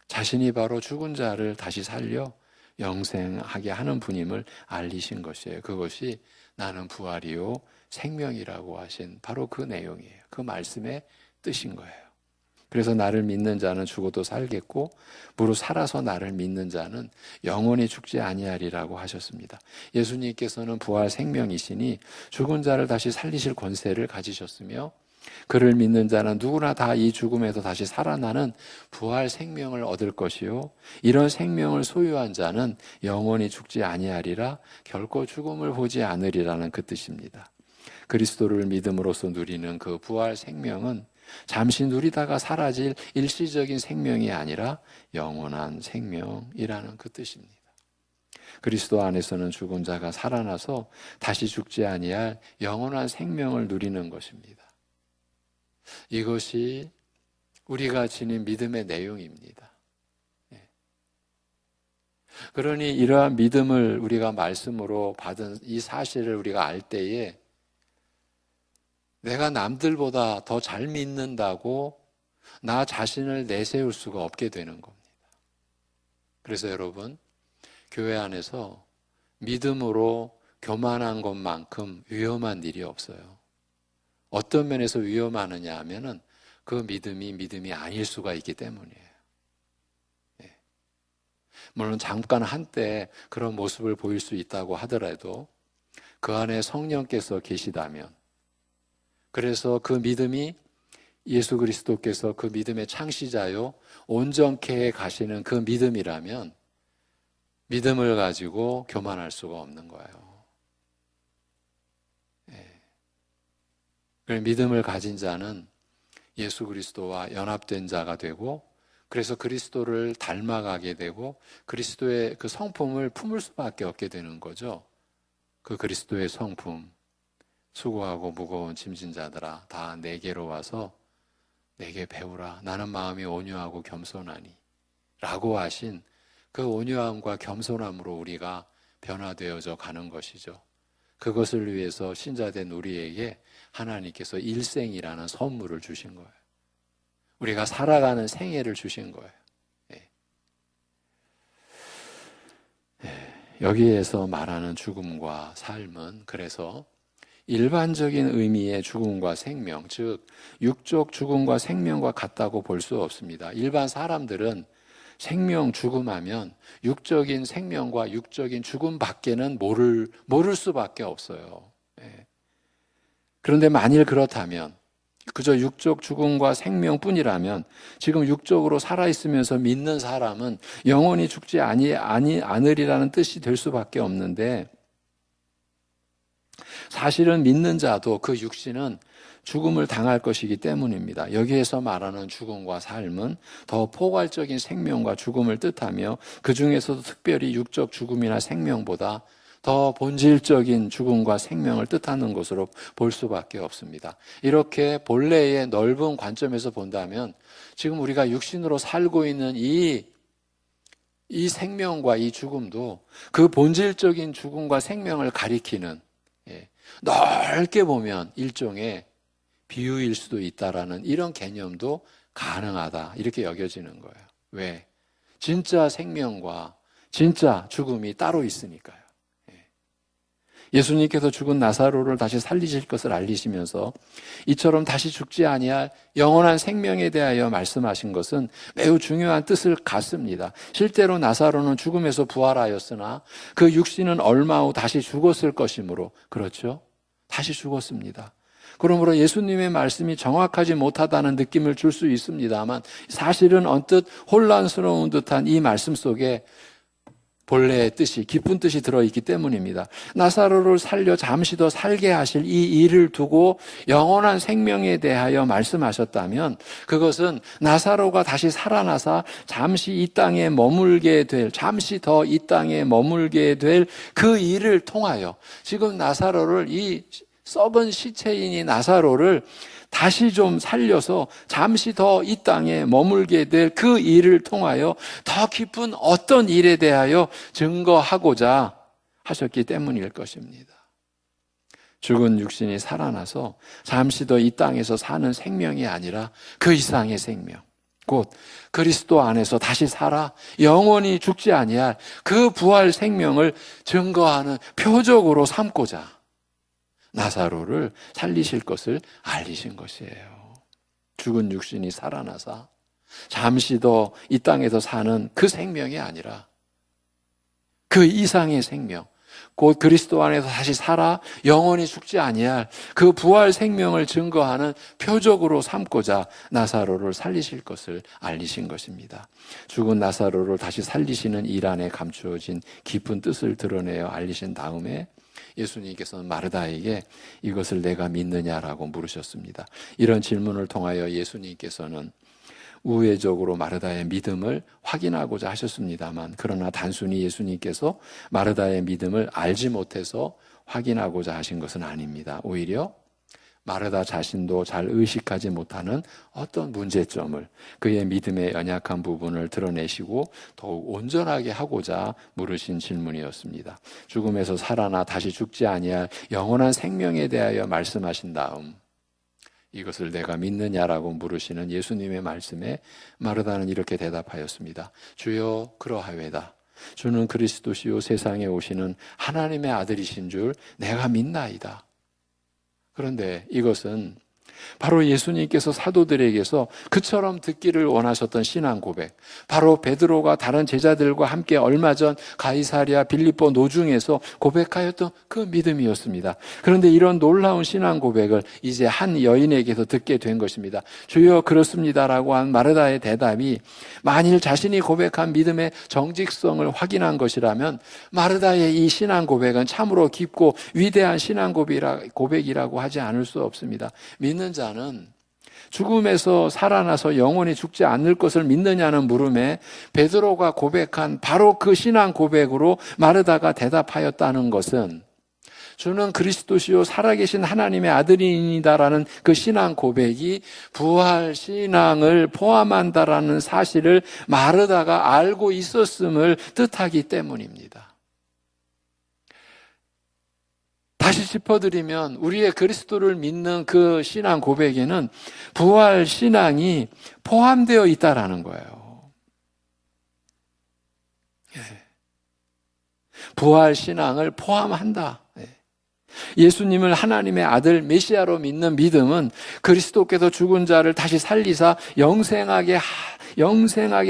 자신이 바로 죽은 자를 다시 살려 영생하게 하는 분임을 알리신 것이에요. 그것이 나는 부활이요 생명이라고 하신 바로 그 내용이에요. 그 말씀의 뜻인 거예요. 그래서 나를 믿는 자는 죽어도 살겠고 무릇 살아서 나를 믿는 자는 영원히 죽지 아니하리라고 하셨습니다. 예수님께서는 부활 생명이시니 죽은 자를 다시 살리실 권세를 가지셨으며 그를 믿는 자는 누구나 다 이 죽음에서 다시 살아나는 부활 생명을 얻을 것이요 이런 생명을 소유한 자는 영원히 죽지 아니하리라 결코 죽음을 보지 않으리라는 그 뜻입니다. 그리스도를 믿음으로써 누리는 그 부활 생명은 잠시 누리다가 사라질 일시적인 생명이 아니라 영원한 생명이라는 그 뜻입니다. 그리스도 안에서는 죽은 자가 살아나서 다시 죽지 아니할 영원한 생명을 누리는 것입니다. 이것이 우리가 지닌 믿음의 내용입니다. 그러니 이러한 믿음을 우리가 말씀으로 받은 이 사실을 우리가 알 때에 내가 남들보다 더 잘 믿는다고 나 자신을 내세울 수가 없게 되는 겁니다. 그래서 여러분, 교회 안에서 믿음으로 교만한 것만큼 위험한 일이 없어요. 어떤 면에서 위험하느냐 하면은 그 믿음이 아닐 수가 있기 때문이에요. 물론 잠깐 한때 그런 모습을 보일 수 있다고 하더라도 그 안에 성령께서 계시다면, 그래서 그 믿음이 예수 그리스도께서 그 믿음의 창시자요 온전케 해 가시는 그 믿음이라면 믿음을 가지고 교만할 수가 없는 거예요. 믿음을 가진 자는 예수 그리스도와 연합된 자가 되고, 그래서 그리스도를 닮아가게 되고 그리스도의 그 성품을 품을 수밖에 없게 되는 거죠. 그 그리스도의 성품, 수고하고 무거운 짐진 자들아 다 내게로 와서 내게 배우라. 나는 마음이 온유하고 겸손하니 라고 하신 그 온유함과 겸손함으로 우리가 변화되어져 가는 것이죠. 그것을 위해서 신자된 우리에게 하나님께서 일생이라는 선물을 주신 거예요. 우리가 살아가는 생애를 주신 거예요. 여기에서 말하는 죽음과 삶은 그래서 일반적인 의미의 죽음과 생명, 즉 육적 죽음과 생명과 같다고 볼 수 없습니다. 일반 사람들은 생명, 죽음하면 육적인 생명과 육적인 죽음밖에는 모를 수밖에 없어요. 그런데 만일 그렇다면, 그저 육적 죽음과 생명뿐이라면 지금 육적으로 살아있으면서 믿는 사람은 영원히 죽지 않으리라는 뜻이 될 수밖에 없는데, 사실은 믿는 자도 그 육신은 죽음을 당할 것이기 때문입니다. 여기에서 말하는 죽음과 삶은 더 포괄적인 생명과 죽음을 뜻하며 그 중에서도 특별히 육적 죽음이나 생명보다 더 본질적인 죽음과 생명을 뜻하는 것으로 볼 수밖에 없습니다. 이렇게 본래의 넓은 관점에서 본다면 지금 우리가 육신으로 살고 있는 이 생명과 이 죽음도 그 본질적인 죽음과 생명을 가리키는, 넓게 보면 일종의 비유일 수도 있다라는 이런 개념도 가능하다, 이렇게 여겨지는 거예요. 왜? 진짜 생명과 진짜 죽음이 따로 있으니까요. 예수님께서 죽은 나사로를 다시 살리실 것을 알리시면서 이처럼 다시 죽지 아니할 영원한 생명에 대하여 말씀하신 것은 매우 중요한 뜻을 갖습니다. 실제로 나사로는 죽음에서 부활하였으나 그 육신은 얼마 후 다시 죽었을 것이므로, 그렇죠? 다시 죽었습니다. 그러므로 예수님의 말씀이 정확하지 못하다는 느낌을 줄 수 있습니다만 사실은 언뜻 혼란스러운 듯한 이 말씀 속에 본래의 뜻이, 깊은 뜻이 들어있기 때문입니다. 나사로를 살려 잠시 더 살게 하실 이 일을 두고 영원한 생명에 대하여 말씀하셨다면 그것은 나사로가 다시 살아나서 잠시 이 땅에 머물게 될, 잠시 더 이 땅에 머물게 될 그 일을 통하여 지금 나사로를, 이 썩은 시체인 이 나사로를 다시 좀 살려서 잠시 더 이 땅에 머물게 될 그 일을 통하여 더 깊은 어떤 일에 대하여 증거하고자 하셨기 때문일 것입니다. 죽은 육신이 살아나서 잠시 더 이 땅에서 사는 생명이 아니라 그 이상의 생명, 곧 그리스도 안에서 다시 살아 영원히 죽지 아니할 그 부활 생명을 증거하는 표적으로 삼고자 나사로를 살리실 것을 알리신 것이에요. 죽은 육신이 살아나서 잠시 더 이 땅에서 사는 그 생명이 아니라 그 이상의 생명, 곧 그리스도 안에서 다시 살아 영원히 죽지 아니할 그 부활 생명을 증거하는 표적으로 삼고자 나사로를 살리실 것을 알리신 것입니다. 죽은 나사로를 다시 살리시는 일 안에 감추어진 깊은 뜻을 드러내어 알리신 다음에 예수님께서는 마르다에게 이것을 내가 믿느냐라고 물으셨습니다. 이런 질문을 통하여 예수님께서는 우회적으로 마르다의 믿음을 확인하고자 하셨습니다만, 그러나 단순히 예수님께서 마르다의 믿음을 알지 못해서 확인하고자 하신 것은 아닙니다. 오히려 마르다 자신도 잘 의식하지 못하는 어떤 문제점을, 그의 믿음의 연약한 부분을 드러내시고 더욱 온전하게 하고자 물으신 질문이었습니다. 죽음에서 살아나 다시 죽지 아니할 영원한 생명에 대하여 말씀하신 다음 이것을 내가 믿느냐라고 물으시는 예수님의 말씀에 마르다는 이렇게 대답하였습니다. 주여, 그러하외다. 주는 그리스도시요 세상에 오시는 하나님의 아들이신 줄 내가 믿나이다. 그런데 이것은 바로 예수님께서 사도들에게서 그처럼 듣기를 원하셨던 신앙 고백, 바로 베드로가 다른 제자들과 함께 얼마 전 가이사랴 빌립보 노중에서 고백하였던 그 믿음이었습니다. 그런데 이런 놀라운 신앙 고백을 이제 한 여인에게서 듣게 된 것입니다. 주여, 그렇습니다라고 한 마르다의 대답이 만일 자신이 고백한 믿음의 정직성을 확인한 것이라면 마르다의 이 신앙 고백은 참으로 깊고 위대한 신앙 고백이라고 하지 않을 수 없습니다. 믿는 자는 죽음에서 살아나서 영원히 죽지 않을 것을 믿느냐는 물음에 베드로가 고백한 바로 그 신앙 고백으로 마르다가 대답하였다는 것은 주는 그리스도시요 살아계신 하나님의 아들이니다라는 그 신앙 고백이 부활 신앙을 포함한다라는 사실을 마르다가 알고 있었음을 뜻하기 때문입니다. 다시 짚어드리면 우리의 그리스도를 믿는 그 신앙 고백에는 부활 신앙이 포함되어 있다라는 거예요. 부활 신앙을 포함한다. 예수님을 하나님의 아들 메시아로 믿는 믿음은 그리스도께서 죽은 자를 다시 살리사 영생하게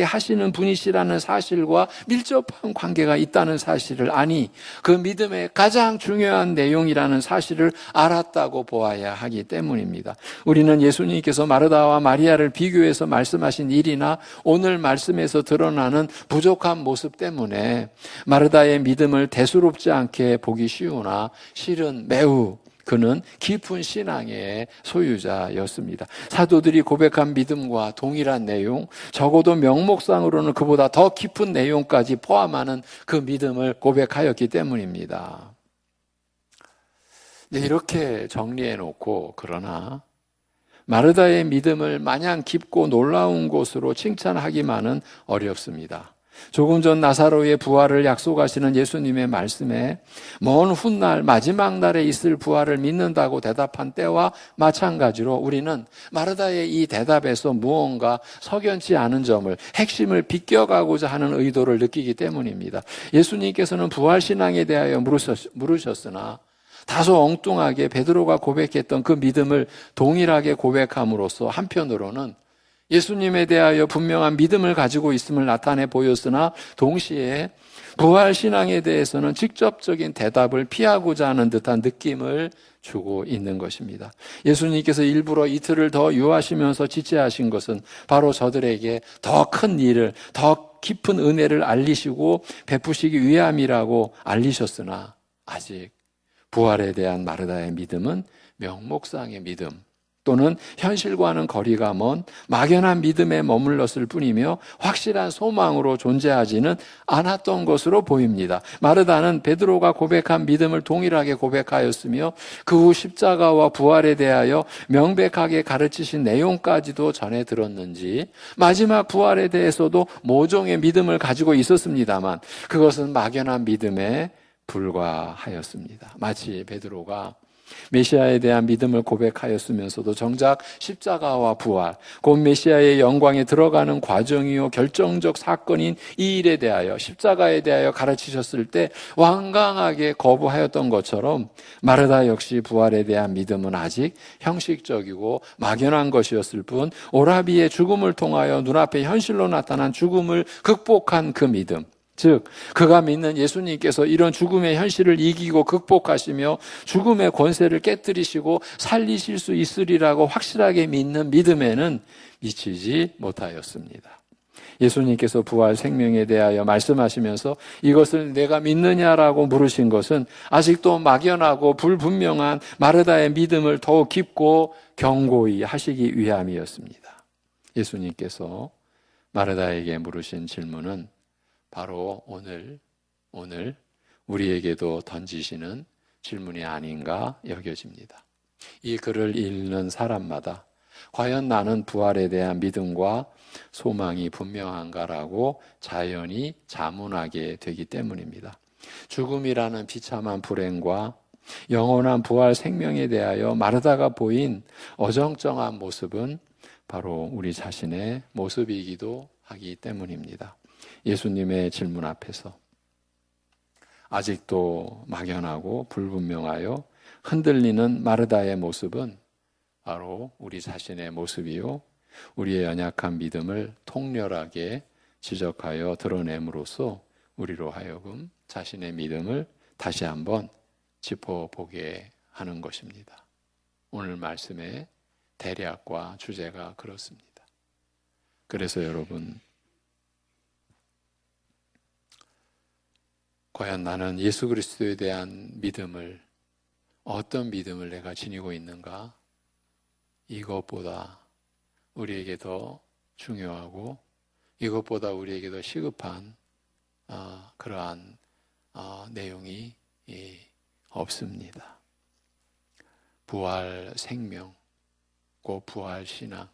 하시는 분이시라는 사실과 밀접한 관계가 있다는 사실을 아니, 그 믿음의 가장 중요한 내용이라는 사실을 알았다고 보아야 하기 때문입니다. 우리는 예수님께서 마르다와 마리아를 비교해서 말씀하신 일이나 오늘 말씀에서 드러나는 부족한 모습 때문에 마르다의 믿음을 대수롭지 않게 보기 쉬우나 실은 매우 그는 깊은 신앙의 소유자였습니다. 사도들이 고백한 믿음과 동일한 내용, 적어도 명목상으로는 그보다 더 깊은 내용까지 포함하는 그 믿음을 고백하였기 때문입니다. 네, 이렇게 정리해 놓고, 그러나 마르다의 믿음을 마냥 깊고 놀라운 것으로 칭찬하기만은 어렵습니다. 조금 전 나사로의 부활을 약속하시는 예수님의 말씀에 먼 훗날 마지막 날에 있을 부활을 믿는다고 대답한 때와 마찬가지로 우리는 마르다의 이 대답에서 무언가 석연치 않은 점을, 핵심을 비껴가고자 하는 의도를 느끼기 때문입니다. 예수님께서는 부활신앙에 대하여 물으셨으나 다소 엉뚱하게 베드로가 고백했던 그 믿음을 동일하게 고백함으로써 한편으로는 예수님에 대하여 분명한 믿음을 가지고 있음을 나타내 보였으나 동시에 부활신앙에 대해서는 직접적인 대답을 피하고자 하는 듯한 느낌을 주고 있는 것입니다. 예수님께서 일부러 이틀을 더 유하시면서 지체하신 것은 바로 저들에게 더 큰 일을, 더 깊은 은혜를 알리시고 베푸시기 위함이라고 알리셨으나 아직 부활에 대한 마르다의 믿음은 명목상의 믿음 또는 현실과는 거리가 먼 막연한 믿음에 머물렀을 뿐이며 확실한 소망으로 존재하지는 않았던 것으로 보입니다. 마르다는 베드로가 고백한 믿음을 동일하게 고백하였으며 그 후 십자가와 부활에 대하여 명백하게 가르치신 내용까지도 전해 들었는지 마지막 부활에 대해서도 모종의 믿음을 가지고 있었습니다만 그것은 막연한 믿음에 불과하였습니다. 마치 베드로가 메시아에 대한 믿음을 고백하였으면서도 정작 십자가와 부활, 곧 메시아의 영광에 들어가는 과정이요 결정적 사건인 이 일에 대하여, 십자가에 대하여 가르치셨을 때 완강하게 거부하였던 것처럼 마르다 역시 부활에 대한 믿음은 아직 형식적이고 막연한 것이었을 뿐 오라비의 죽음을 통하여 눈앞에 현실로 나타난 죽음을 극복한 그 믿음, 즉 그가 믿는 예수님께서 이런 죽음의 현실을 이기고 극복하시며 죽음의 권세를 깨뜨리시고 살리실 수 있으리라고 확실하게 믿는 믿음에는 미치지 못하였습니다. 예수님께서 부활 생명에 대하여 말씀하시면서 이것을 내가 믿느냐라고 물으신 것은 아직도 막연하고 불분명한 마르다의 믿음을 더욱 깊고 견고히 하시기 위함이었습니다. 예수님께서 마르다에게 물으신 질문은 바로 오늘 우리에게도 던지시는 질문이 아닌가 여겨집니다. 이 글을 읽는 사람마다 과연 나는 부활에 대한 믿음과 소망이 분명한가라고 자연히 자문하게 되기 때문입니다. 죽음이라는 비참한 불행과 영원한 부활 생명에 대하여 마르다가 보인 어정쩡한 모습은 바로 우리 자신의 모습이기도 하기 때문입니다. 예수님의 질문 앞에서 아직도 막연하고 불분명하여 흔들리는 마르다의 모습은 바로 우리 자신의 모습이요, 우리의 연약한 믿음을 통렬하게 지적하여 드러냄으로써 우리로 하여금 자신의 믿음을 다시 한번 짚어보게 하는 것입니다. 오늘 말씀의 대략과 주제가 그렇습니다. 그래서 여러분, 과연 나는 예수 그리스도에 대한 믿음을, 어떤 믿음을 내가 지니고 있는가? 이것보다 우리에게 더 중요하고 이것보다 우리에게 더 시급한 그러한 내용이 없습니다. 부활 생명, 곧 부활 신앙,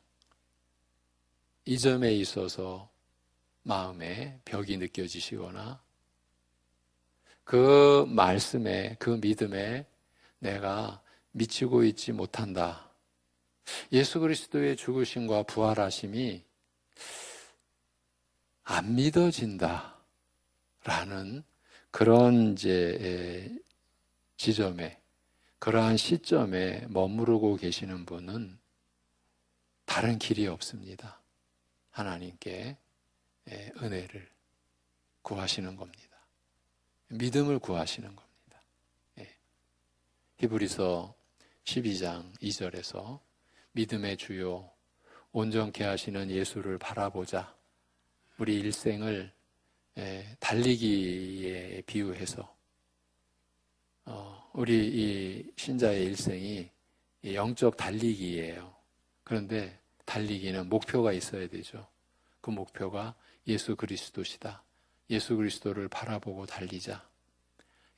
이 점에 있어서 마음에 벽이 느껴지시거나 그 말씀에, 그 믿음에 내가 미치고 있지 못한다. 예수 그리스도의 죽으심과 부활하심이 안 믿어진다 라는 그런 지점에, 그러한 시점에 머무르고 계시는 분은 다른 길이 없습니다. 하나님께 은혜를 구하시는 겁니다. 믿음을 구하시는 겁니다. 히브리서 12장 2절에서 믿음의 주요 온전케 하시는 예수를 바라보자. 우리 일생을 달리기에 비유해서 우리 이 신자의 일생이 영적 달리기예요. 그런데 달리기는 목표가 있어야 되죠. 그 목표가 예수 그리스도시다. 예수 그리스도를 바라보고 달리자.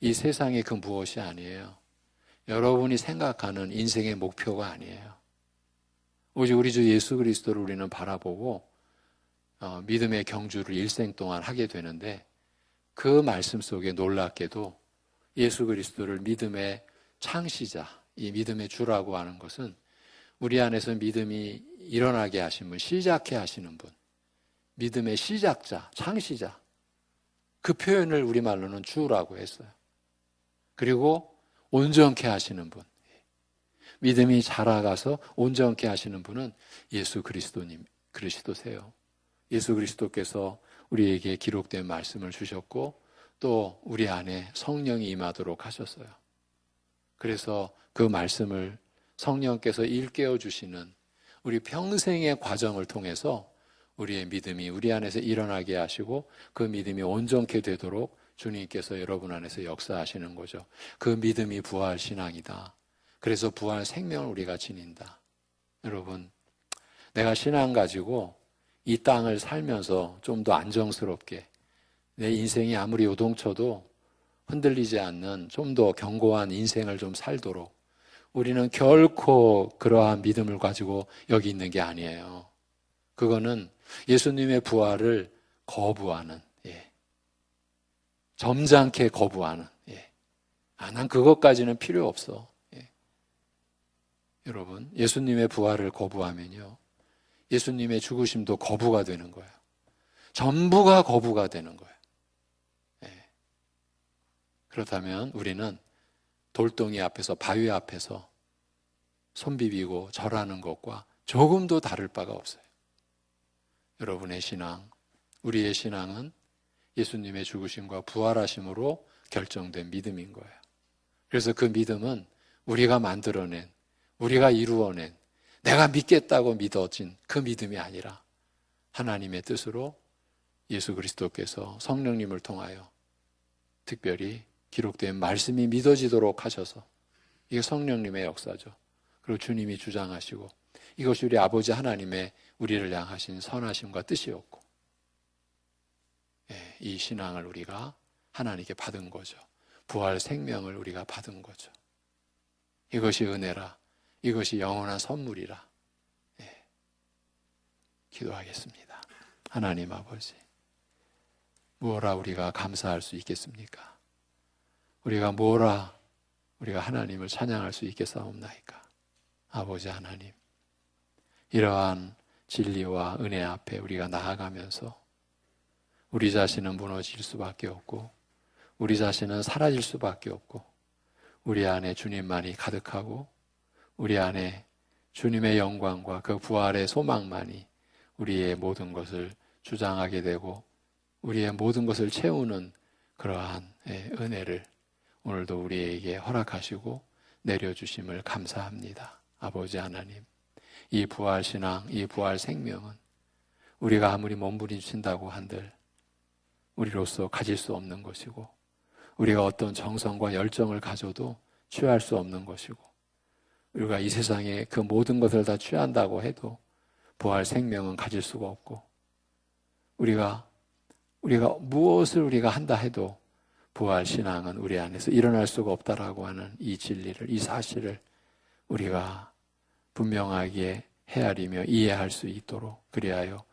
이 세상의 그 무엇이 아니에요. 여러분이 생각하는 인생의 목표가 아니에요. 오직 우리 주 예수 그리스도를 우리는 바라보고 믿음의 경주를 일생 동안 하게 되는데, 그 말씀 속에 놀랍게도 예수 그리스도를 믿음의 창시자, 이 믿음의 주라고 하는 것은 우리 안에서 믿음이 일어나게 하신 분, 시작해 하시는 분, 믿음의 시작자, 창시자, 그 표현을 우리말로는 주라고 했어요. 그리고 온전케 하시는 분, 믿음이 자라가서 온전케 하시는 분은 예수 그리스도세요. 예수 그리스도께서 우리에게 기록된 말씀을 주셨고 또 우리 안에 성령이 임하도록 하셨어요. 그래서 그 말씀을 성령께서 일깨워 주시는 우리 평생의 과정을 통해서 우리의 믿음이 우리 안에서 일어나게 하시고 그 믿음이 온전케 되도록 주님께서 여러분 안에서 역사하시는 거죠. 그 믿음이 부활 신앙이다. 그래서 부활 생명을 우리가 지닌다. 여러분, 내가 신앙 가지고 이 땅을 살면서 좀 더 안정스럽게 내 인생이 아무리 요동쳐도 흔들리지 않는 좀 더 견고한 인생을 좀 살도록 우리는 결코 그러한 믿음을 가지고 여기 있는 게 아니에요. 그거는 예수님의 부활을 거부하는, 점잖게 거부하는, 난 그것까지는 필요 없어. 여러분, 예수님의 부활을 거부하면요, 예수님의 죽으심도 거부가 되는 거예요. 전부가 거부가 되는 거예요. 그렇다면 우리는 돌덩이 앞에서, 바위 앞에서 손 비비고 절하는 것과 조금도 다를 바가 없어요. 여러분의 신앙, 우리의 신앙은 예수님의 죽으심과 부활하심으로 결정된 믿음인 거예요. 그래서 그 믿음은 우리가 만들어낸, 우리가 이루어낸, 내가 믿겠다고 믿어진 그 믿음이 아니라 하나님의 뜻으로 예수 그리스도께서 성령님을 통하여 특별히 기록된 말씀이 믿어지도록 하셔서, 이게 성령님의 역사죠. 그리고 주님이 주장하시고 이것이 우리 아버지 하나님의 우리를 향하신 선하심과 뜻이었고, 이 신앙을 우리가 하나님께 받은 거죠. 부활 생명을 우리가 받은 거죠. 이것이 은혜라, 이것이 영원한 선물이라. 기도하겠습니다. 하나님 아버지, 무엇라 우리가 감사할 수 있겠습니까? 우리가 무엇라 우리가 하나님을 찬양할 수 있겠사옵나이까? 아버지 하나님, 이러한 진리와 은혜 앞에 우리가 나아가면서 우리 자신은 무너질 수밖에 없고, 우리 자신은 사라질 수밖에 없고, 우리 안에 주님만이 가득하고, 우리 안에 주님의 영광과 그 부활의 소망만이 우리의 모든 것을 주장하게 되고 우리의 모든 것을 채우는 그러한 은혜를 오늘도 우리에게 허락하시고 내려주심을 감사합니다. 아버지 하나님, 이 부활신앙, 이 부활 생명은 우리가 아무리 몸부림친다고 한들 우리로서 가질 수 없는 것이고, 우리가 어떤 정성과 열정을 가져도 취할 수 없는 것이고, 우리가 이 세상에 그 모든 것을 다 취한다고 해도 부활 생명은 가질 수가 없고, 우리가 무엇을 우리가 한다 해도 부활 신앙은 우리 안에서 일어날 수가 없다라고 하는 이 진리를, 이 사실을 우리가 분명하게 헤아리며 이해할 수 있도록, 그리하여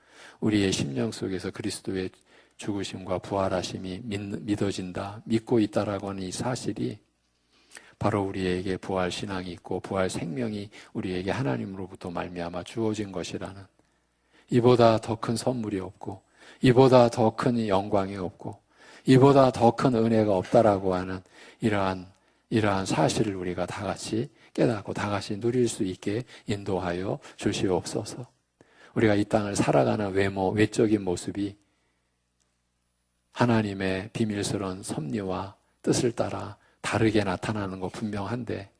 우리의 심령 속에서 그리스도의 죽으심과 부활하심이 믿어진다, 믿고 있다라고 하는 이 사실이 바로 우리에게 부활 신앙이 있고 부활 생명이 우리에게 하나님으로부터 말미암아 주어진 것이라는, 이보다 더 큰 선물이 없고, 이보다 더 큰 영광이 없고, 이보다 더 큰 은혜가 없다라고 하는 이러한 사실을 우리가 다 같이 깨닫고 다 같이 누릴 수 있게 인도하여 주시옵소서. 우리가 이 땅을 살아가는 외적인 모습이 하나님의 비밀스러운 섭리와 뜻을 따라 다르게 나타나는 거 분명한데,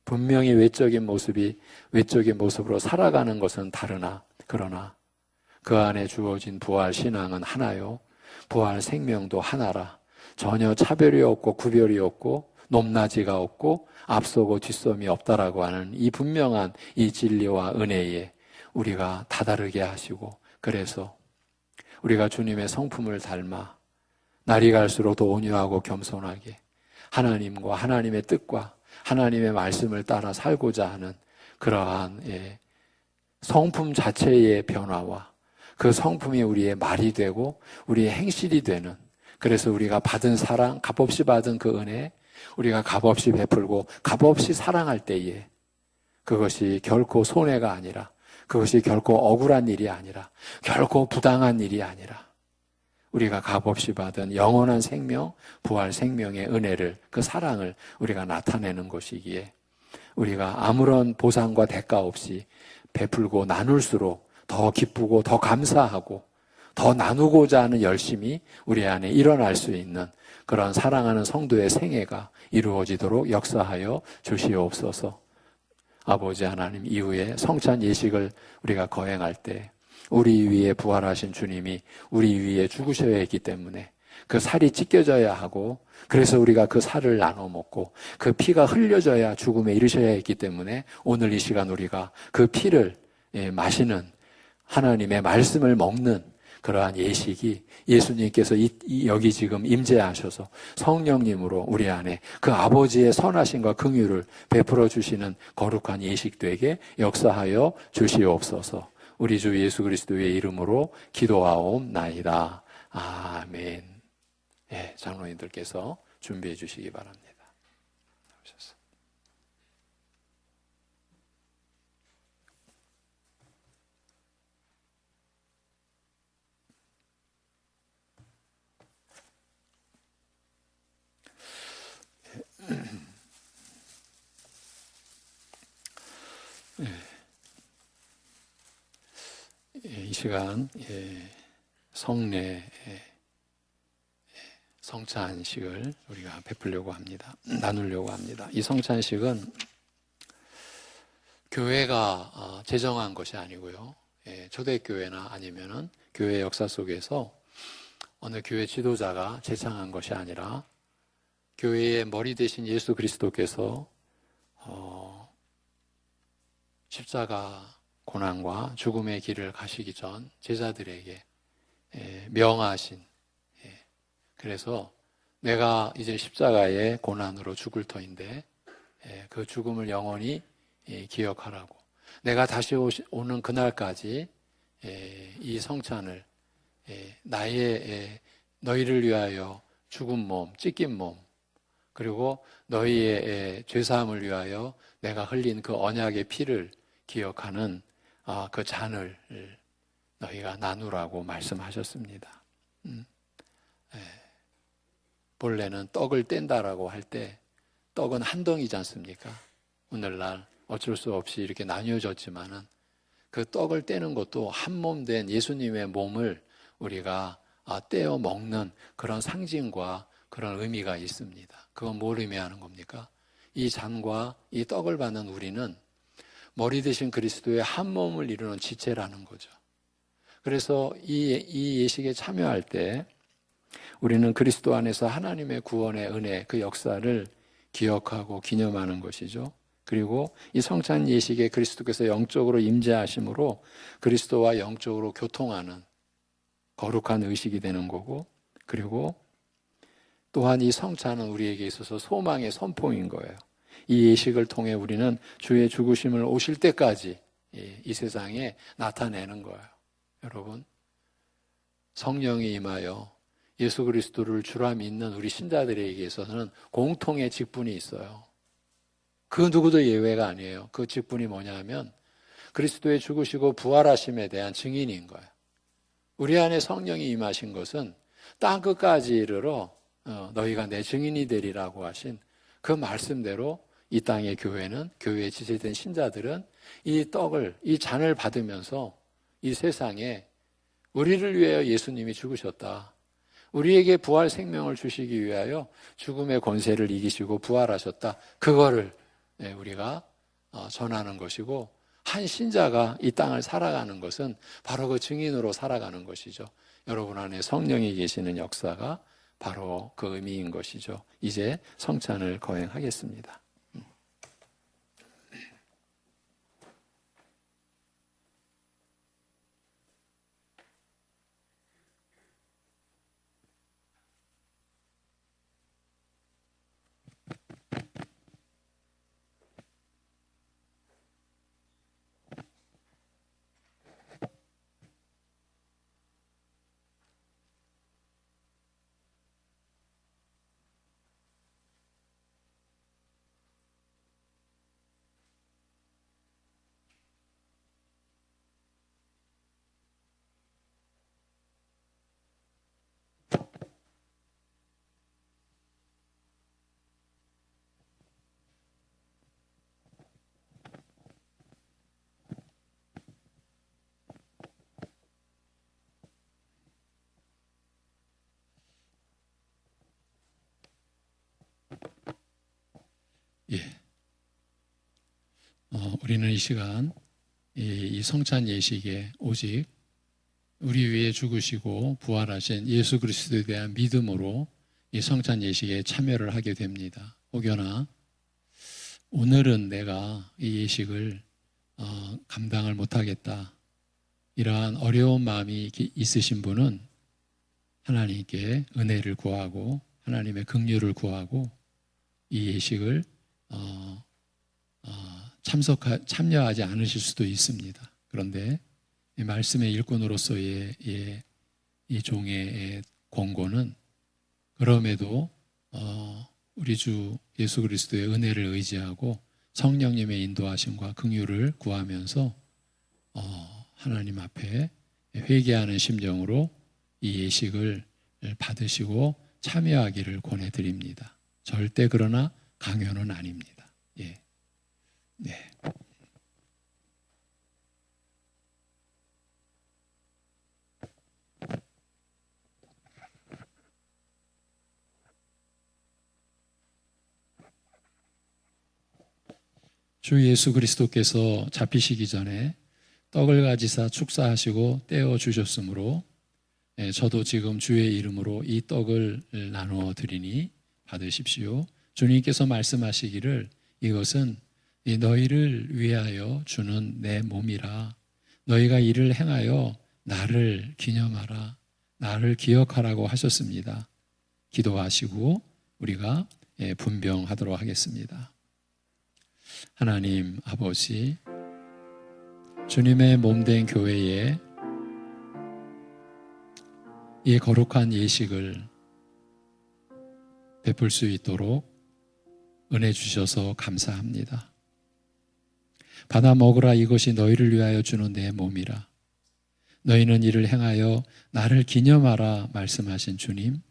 분명히 외적인 모습으로 살아가는 것은 다르나, 그러나 그 안에 주어진 부활 신앙은 하나요, 부활 생명도 하나라. 전혀 차별이 없고 구별이 없고 높낮이가 없고 앞서고 뒷섬이 없다라고 하는 이 분명한 이 진리와 은혜에 우리가 다다르게 하시고, 그래서 우리가 주님의 성품을 닮아 날이 갈수록 더 온유하고 겸손하게 하나님과 하나님의 뜻과 하나님의 말씀을 따라 살고자 하는 그러한 성품 자체의 변화와 그 성품이 우리의 말이 되고 우리의 행실이 되는, 그래서 우리가 받은 사랑, 값없이 받은 그 은혜, 우리가 값없이 베풀고 값없이 사랑할 때에 그것이 결코 손해가 아니라, 그것이 결코 억울한 일이 아니라, 결코 부당한 일이 아니라 우리가 값없이 받은 영원한 생명, 부활 생명의 은혜를, 그 사랑을 우리가 나타내는 것이기에 우리가 아무런 보상과 대가 없이 베풀고 나눌수록 더 기쁘고 더 감사하고 더 나누고자 하는 열심이 우리 안에 일어날 수 있는 그런 사랑하는 성도의 생애가 이루어지도록 역사하여 주시옵소서. 아버지 하나님, 이후에 성찬 예식을 우리가 거행할 때 우리 위에 부활하신 주님이 우리 위에 죽으셔야 했기 때문에 그 살이 찢겨져야 하고, 그래서 우리가 그 살을 나눠 먹고 그 피가 흘려져야 죽음에 이르셔야 했기 때문에 오늘 이 시간 우리가 그 피를 마시는, 하나님의 말씀을 먹는 그러한 예식이 예수님께서 여기 지금 임재하셔서 성령님으로 우리 안에 그 아버지의 선하심과 긍휼을 베풀어 주시는 거룩한 예식 되게 역사하여 주시옵소서. 우리 주 예수 그리스도의 이름으로 기도하옵나이다. 아멘. 장로님들께서 준비해 주시기 바랍니다. 이 시간 성례 성찬식을 우리가 베풀려고 합니다. 나누려고 합니다. 이 성찬식은 교회가 제정한 것이 아니고요. 초대교회나 아니면은 교회 역사 속에서 어느 교회 지도자가 제창한 것이 아니라 교회의 머리 대신 예수 그리스도께서 십자가 고난과 죽음의 길을 가시기 전 제자들에게 명하신, 그래서 내가 이제 십자가의 고난으로 죽을 터인데 그 죽음을 영원히 기억하라고, 내가 다시 오는 그날까지 이 성찬을 나의 너희를 위하여 죽은 몸, 찢긴 몸, 그리고 너희의 죄사함을 위하여 내가 흘린 그 언약의 피를 기억하는 그 잔을 너희가 나누라고 말씀하셨습니다. 본래는 떡을 뗀다라고 할 때 떡은 한 덩이지 않습니까? 오늘날 어쩔 수 없이 이렇게 나뉘어졌지만은 그 떡을 떼는 것도 한 몸 된 예수님의 몸을 우리가 떼어 먹는 그런 상징과 그런 의미가 있습니다. 그건 뭘 의미하는 겁니까? 이 잔과 이 떡을 받는 우리는 머리 대신 그리스도의 한 몸을 이루는 지체라는 거죠. 그래서 이 예식에 참여할 때 우리는 그리스도 안에서 하나님의 구원의 은혜, 그 역사를 기억하고 기념하는 것이죠. 그리고 이 성찬 예식에 그리스도께서 영적으로 임재하심으로 그리스도와 영적으로 교통하는 거룩한 의식이 되는 거고, 그리고 또한 이 성찬은 우리에게 있어서 소망의 선포인 거예요. 이 예식을 통해 우리는 주의 죽으심을 오실 때까지 이 세상에 나타내는 거예요. 여러분, 성령이 임하여 예수 그리스도를 주라 믿는 우리 신자들에게 있어서는 공통의 직분이 있어요. 그 누구도 예외가 아니에요. 그 직분이 뭐냐 하면 그리스도의 죽으시고 부활하심에 대한 증인인 거예요. 우리 안에 성령이 임하신 것은 땅 끝까지 이르러 너희가 내 증인이 되리라고 하신 그 말씀대로 이 땅의 교회는, 교회에 지체된 신자들은 이 떡을, 이 잔을 받으면서 이 세상에 우리를 위하여 예수님이 죽으셨다, 우리에게 부활 생명을 주시기 위하여 죽음의 권세를 이기시고 부활하셨다, 그거를 우리가 전하는 것이고, 한 신자가 이 땅을 살아가는 것은 바로 그 증인으로 살아가는 것이죠. 여러분 안에 성령이 계시는 역사가 바로 그 의미인 것이죠. 이제 성찬을 거행하겠습니다. 예. 우리는 이 시간 이 성찬 예식에 오직 우리 위해 죽으시고 부활하신 예수 그리스도에 대한 믿음으로 이 성찬 예식에 참여를 하게 됩니다. 혹여나 오늘은 내가 이 예식을 감당을 못하겠다, 이러한 어려운 마음이 있으신 분은 하나님께 은혜를 구하고 하나님의 긍휼을 구하고 이 예식을 참여하지 않으실 수도 있습니다. 그런데 이 말씀의 일꾼으로서의 이 종의 권고는 그럼에도 우리 주 예수 그리스도의 은혜를 의지하고 성령님의 인도하심과 긍휼을 구하면서 하나님 앞에 회개하는 심정으로 이 예식을 받으시고 참여하기를 권해드립니다. 절대 그러나 강요는 아닙니다. 예. 네. 주 예수 그리스도께서 잡히시기 전에 떡을 가지사 축사하시고 떼어 주셨으므로 저도 지금 주의 이름으로 이 떡을 나누어 드리니 받으십시오. 주님께서 말씀하시기를 이것은 너희를 위하여 주는 내 몸이라. 너희가 이를 행하여 나를 기념하라. 나를 기억하라고 하셨습니다. 기도하시고 우리가 분병하도록 하겠습니다. 하나님 아버지, 주님의 몸된 교회에 이 거룩한 예식을 베풀 수 있도록 은혜 주셔서 감사합니다. 받아 먹으라. 이것이 너희를 위하여 주는 내 몸이라. 너희는 이를 행하여 나를 기념하라 말씀하신 주님,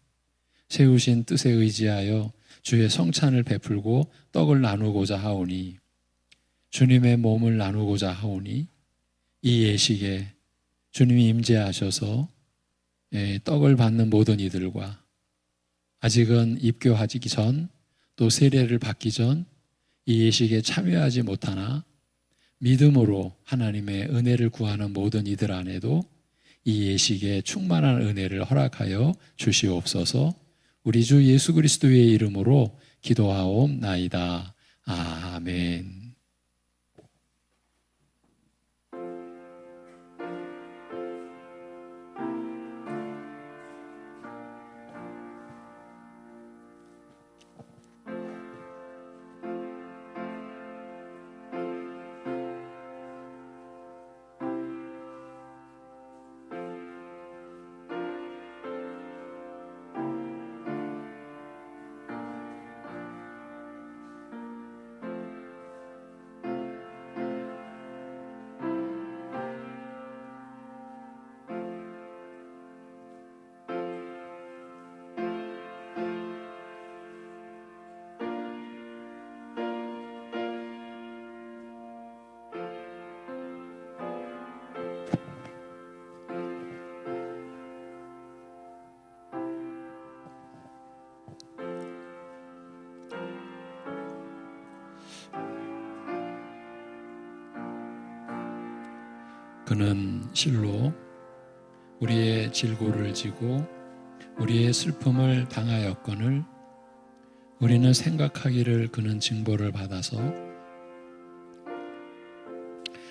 세우신 뜻에 의지하여 주의 성찬을 베풀고 떡을 나누고자 하오니, 주님의 몸을 나누고자 하오니 이 예식에 주님이 임재하셔서 떡을 받는 모든 이들과 아직은 입교하기 전, 또 세례를 받기 전 이 예식에 참여하지 못하나 믿음으로 하나님의 은혜를 구하는 모든 이들 안에도 이 예식에 충만한 은혜를 허락하여 주시옵소서. 우리 주 예수 그리스도의 이름으로 기도하옵나이다. 아멘. 그는 실로 우리의 질고를 지고 우리의 슬픔을 당하였거늘 우리는 생각하기를 그는 징벌을 받아서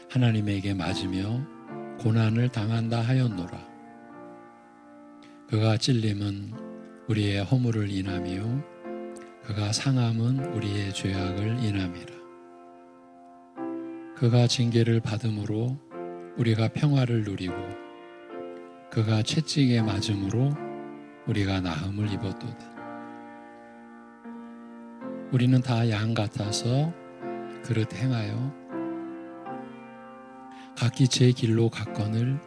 하나님에게 맞으며 고난을 당한다 하였노라. 그가 찔림은 우리의 허물을 인하며 그가 상함은 우리의 죄악을 인함이라. 그가 징계를 받음으로 우리가 평화를 누리고 그가 채찍에 맞음으로 우리가 나음을 입었도다. 우리는 다 양 같아서 그릇 행하여 각기 제 길로 갔거늘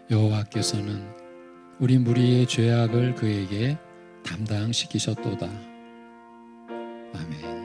여호와께서는 우리 무리의 죄악을 그에게 담당시키셨도다. 아멘.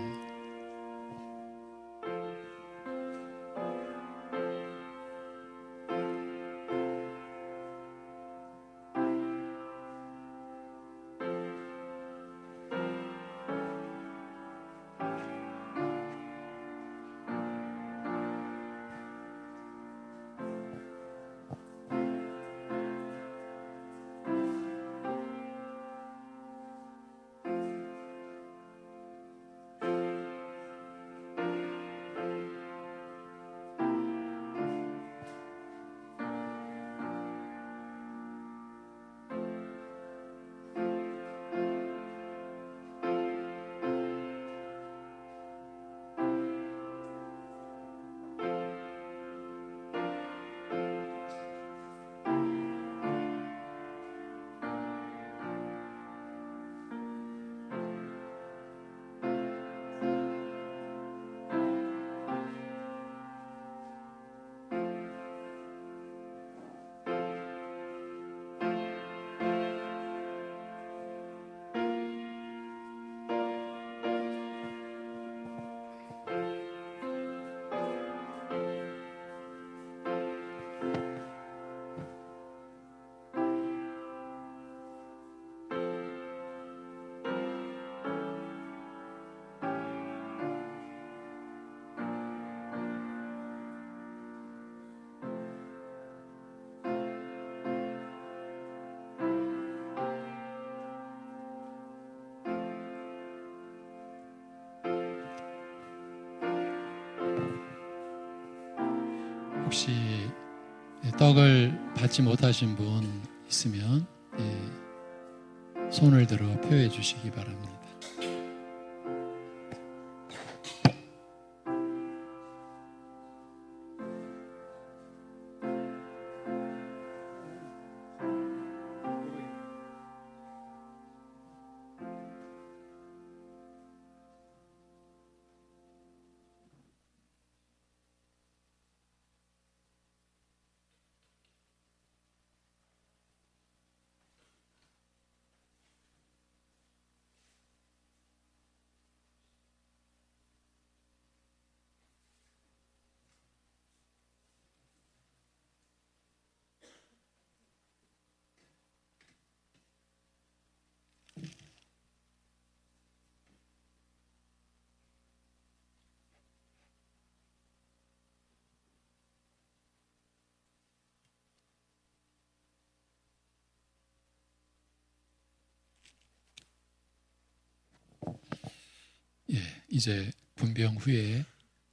혹시 떡을 받지 못하신 분 있으면 손을 들어 표해 주시기 바랍니다. 이제 분병 후에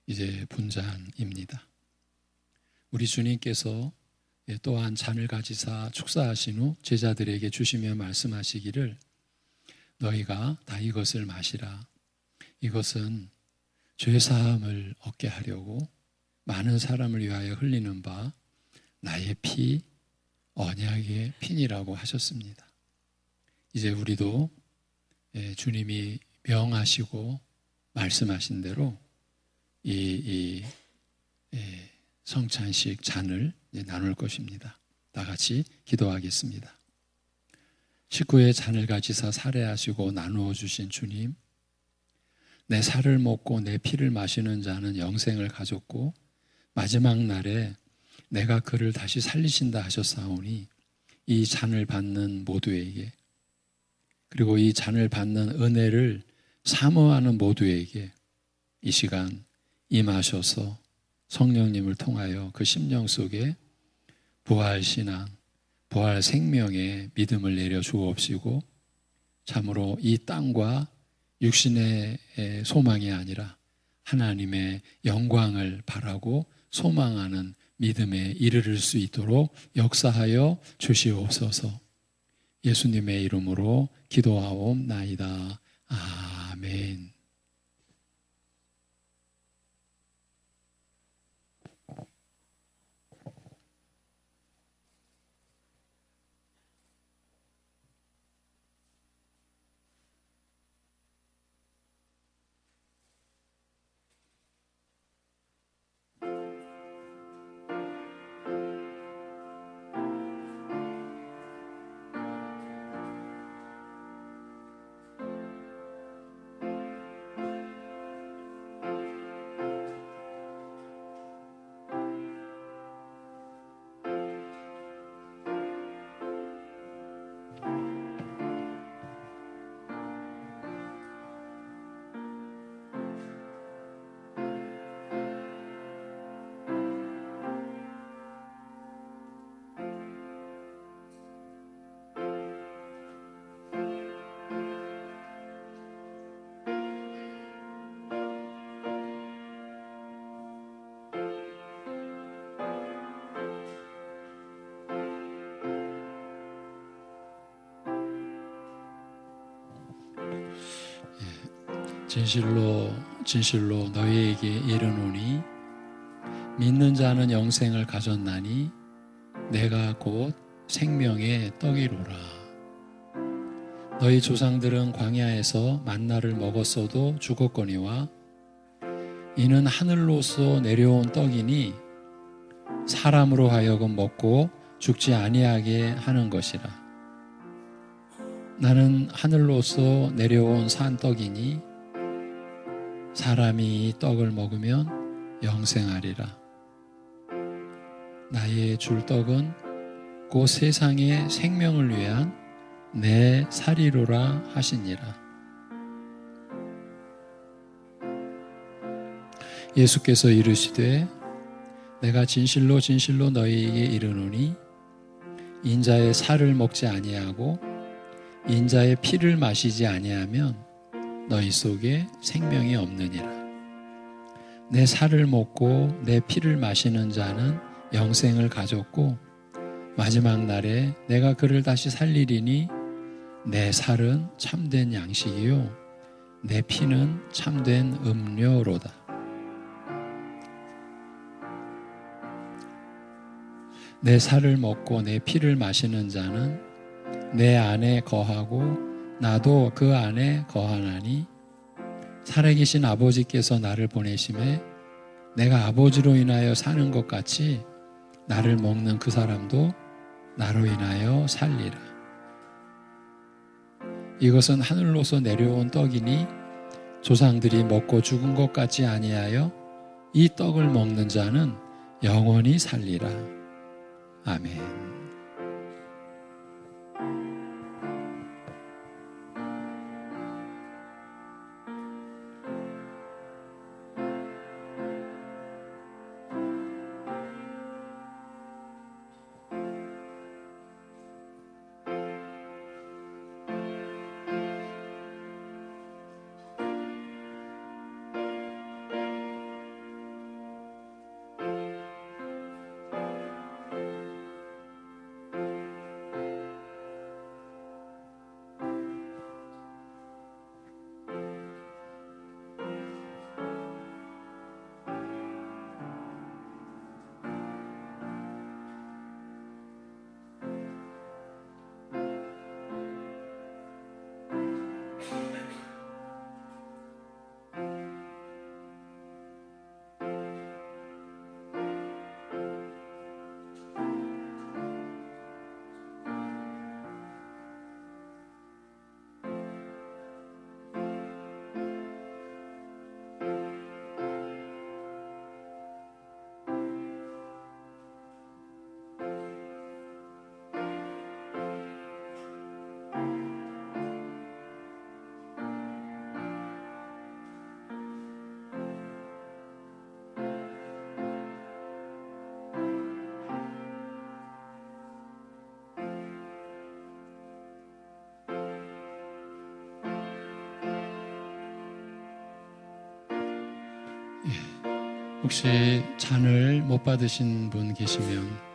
이제 분잔입니다. 우리 주님께서 또한 잔을 가지사 축사하신 후 제자들에게 주시며 말씀하시기를 너희가 다 이것을 마시라. 이것은 죄 사함을 얻게 하려고 많은 사람을 위하여 흘리는 바 나의 피 언약의 피니라고 하셨습니다. 이제 우리도 주님이 명하시고 말씀하신 대로 이 성찬식 잔을 나눌 것입니다. 다 같이 기도하겠습니다. 식구의 잔을 가지사 살해하시고 나누어 주신 주님, 내 살을 먹고 내 피를 마시는 자는 영생을 가졌고 마지막 날에 내가 그를 다시 살리신다 하셨사오니 이 잔을 받는 모두에게 그리고 이 잔을 받는 은혜를 사모하는 모두에게 이 시간 임하셔서 성령님을 통하여 그 심령 속에 부활 신앙, 부활 생명의 믿음을 내려 주옵시고 참으로 이 땅과 육신의 소망이 아니라 하나님의 영광을 바라고 소망하는 믿음에 이르를 수 있도록 역사하여 주시옵소서. 예수님의 이름으로 기도하옵나이다. 아멘. 진실로 진실로 너희에게 이르노니 믿는 자는 영생을 가졌나니 내가 곧 생명의 떡이로라. 너희 조상들은 광야에서 만나를 먹었어도 죽었거니와 이는 하늘로서 내려온 떡이니 사람으로 하여금 먹고 죽지 아니하게 하는 것이라. 나는 하늘로서 내려온 산 떡이니 사람이 이 떡을 먹으면 영생하리라. 나의 줄 떡은 곧 세상의 생명을 위한 내 살이로라 하시니라. 예수께서 이르시되 내가 진실로 진실로 너희에게 이르노니 인자의 살을 먹지 아니하고 인자의 피를 마시지 아니하면 너희 속에 생명이 없느니라. 내 살을 먹고 내 피를 마시는 자는 영생을 가졌고 마지막 날에 내가 그를 다시 살리리니 내 살은 참된 양식이요 내 피는 참된 음료로다. 내 살을 먹고 내 피를 마시는 자는 내 안에 거하고 나도 그 안에 거하나니 살아계신 아버지께서 나를 보내심에 내가 아버지로 인하여 사는 것 같이 나를 먹는 그 사람도 나로 인하여 살리라. 이것은 하늘로서 내려온 떡이니 조상들이 먹고 죽은 것 같지 아니하여 이 떡을 먹는 자는 영원히 살리라. 아멘. 혹시 잔을 못 받으신 분 계시면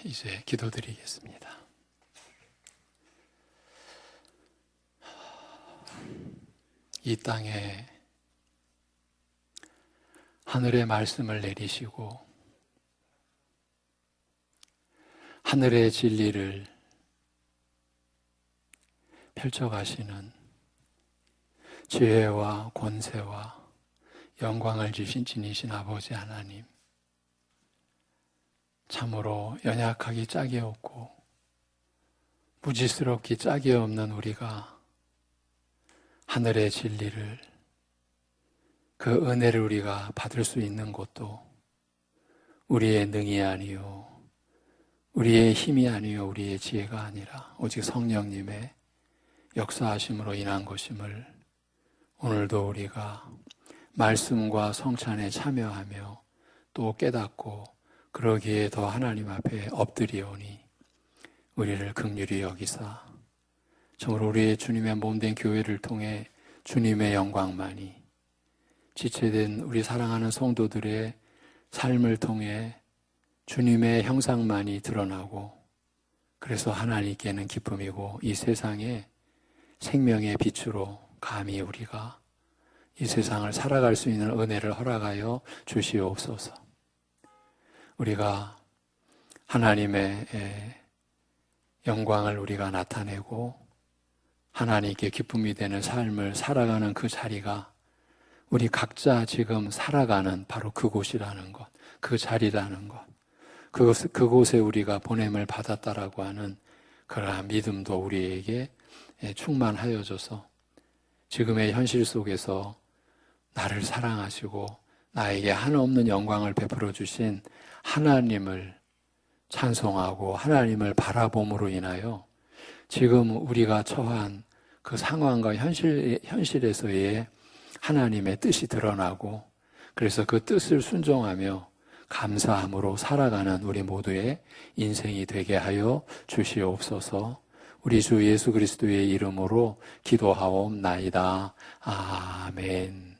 이제 기도드리겠습니다. 이 땅에 하늘의 말씀을 내리시고 하늘의 진리를 펼쳐가시는 지혜와 권세와 영광을 주신 진이신 아버지 하나님, 참으로 연약하기 짝이 없고 무지스럽기 짝이 없는 우리가 하늘의 진리를, 그 은혜를 우리가 받을 수 있는 곳도 우리의 능이 아니요 우리의 힘이 아니요 우리의 지혜가 아니라 오직 성령님의 역사하심으로 인한 것임을 오늘도 우리가 말씀과 성찬에 참여하며 또 깨닫고 그러기에 더 하나님 앞에 엎드리오니 우리를 긍휼히 여기사 정말 우리의 주님의 몸된 교회를 통해 주님의 영광만이 지체된 우리 사랑하는 성도들의 삶을 통해 주님의 형상만이 드러나고 그래서 하나님께는 기쁨이고 이 세상에 생명의 빛으로 감히 우리가 이 세상을 살아갈 수 있는 은혜를 허락하여 주시옵소서. 우리가 하나님의 영광을 우리가 나타내고 하나님께 기쁨이 되는 삶을 살아가는 그 자리가 우리 각자 지금 살아가는 바로 그곳이라는 것, 그 자리라는 것, 그곳에 우리가 보냄을 받았다라고 하는 그러한 믿음도 우리에게 충만하여져서 지금의 현실 속에서 나를 사랑하시고 나에게 한없는 영광을 베풀어 주신 하나님을 찬송하고 하나님을 바라봄으로 인하여 지금 우리가 처한 그 상황과 현실에서의 하나님의 뜻이 드러나고 그래서 그 뜻을 순종하며 감사함으로 살아가는 우리 모두의 인생이 되게 하여 주시옵소서. 우리 주 예수 그리스도의 이름으로 기도하옵나이다. 아멘.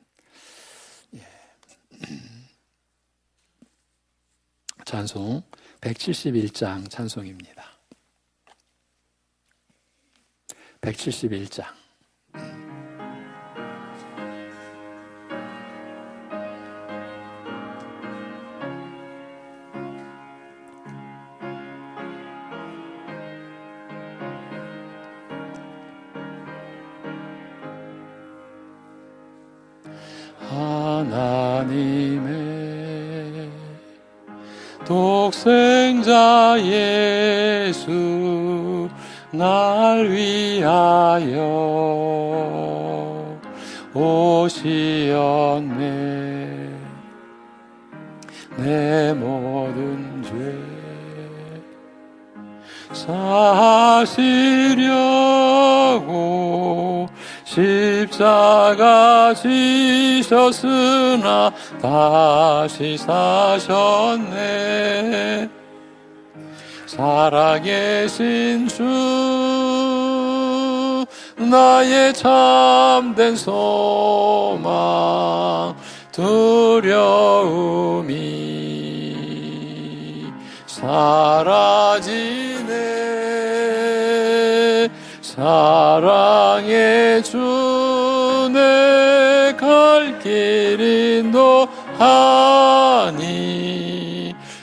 찬송 171장 찬송입니다. 171장. 하나님의 독생자 예수 날 위하여 오시었네. 내 모든 죄 사시려고 십자가 지셨으나 다시 사셨네. 살아계신 주 나의 참된 소망 두려움이 사라지네. 사랑의 주 내 갈 길 인도하니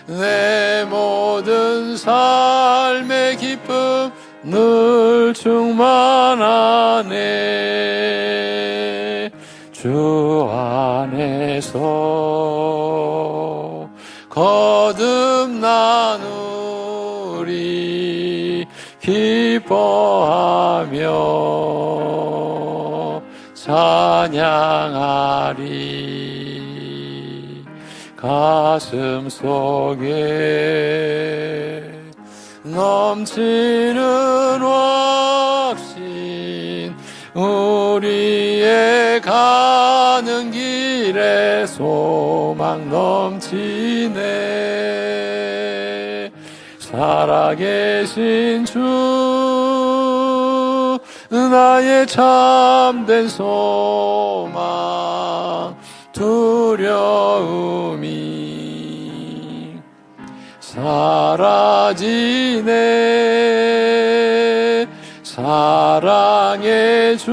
내 모든 삶의 기쁨 늘 충만하네. 주 안에서 거듭나누리 기뻐하며 찬양하리. 가슴 속에 넘치는 확신 우리의 가는 길에 소망 넘치네. 살아계신 주 나의 참된 소망 두려움이 사라지네. 사랑의 주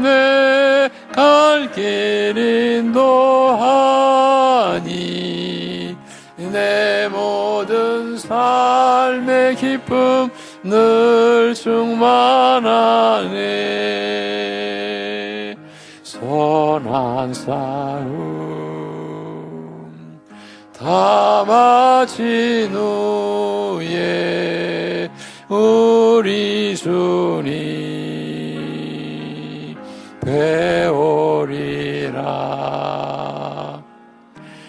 내 갈 길 인도하니 내 모든 삶의 기쁨 늘 충만하네. 선한 싸움 다 마친 후에 우리 주님 뵈오리라.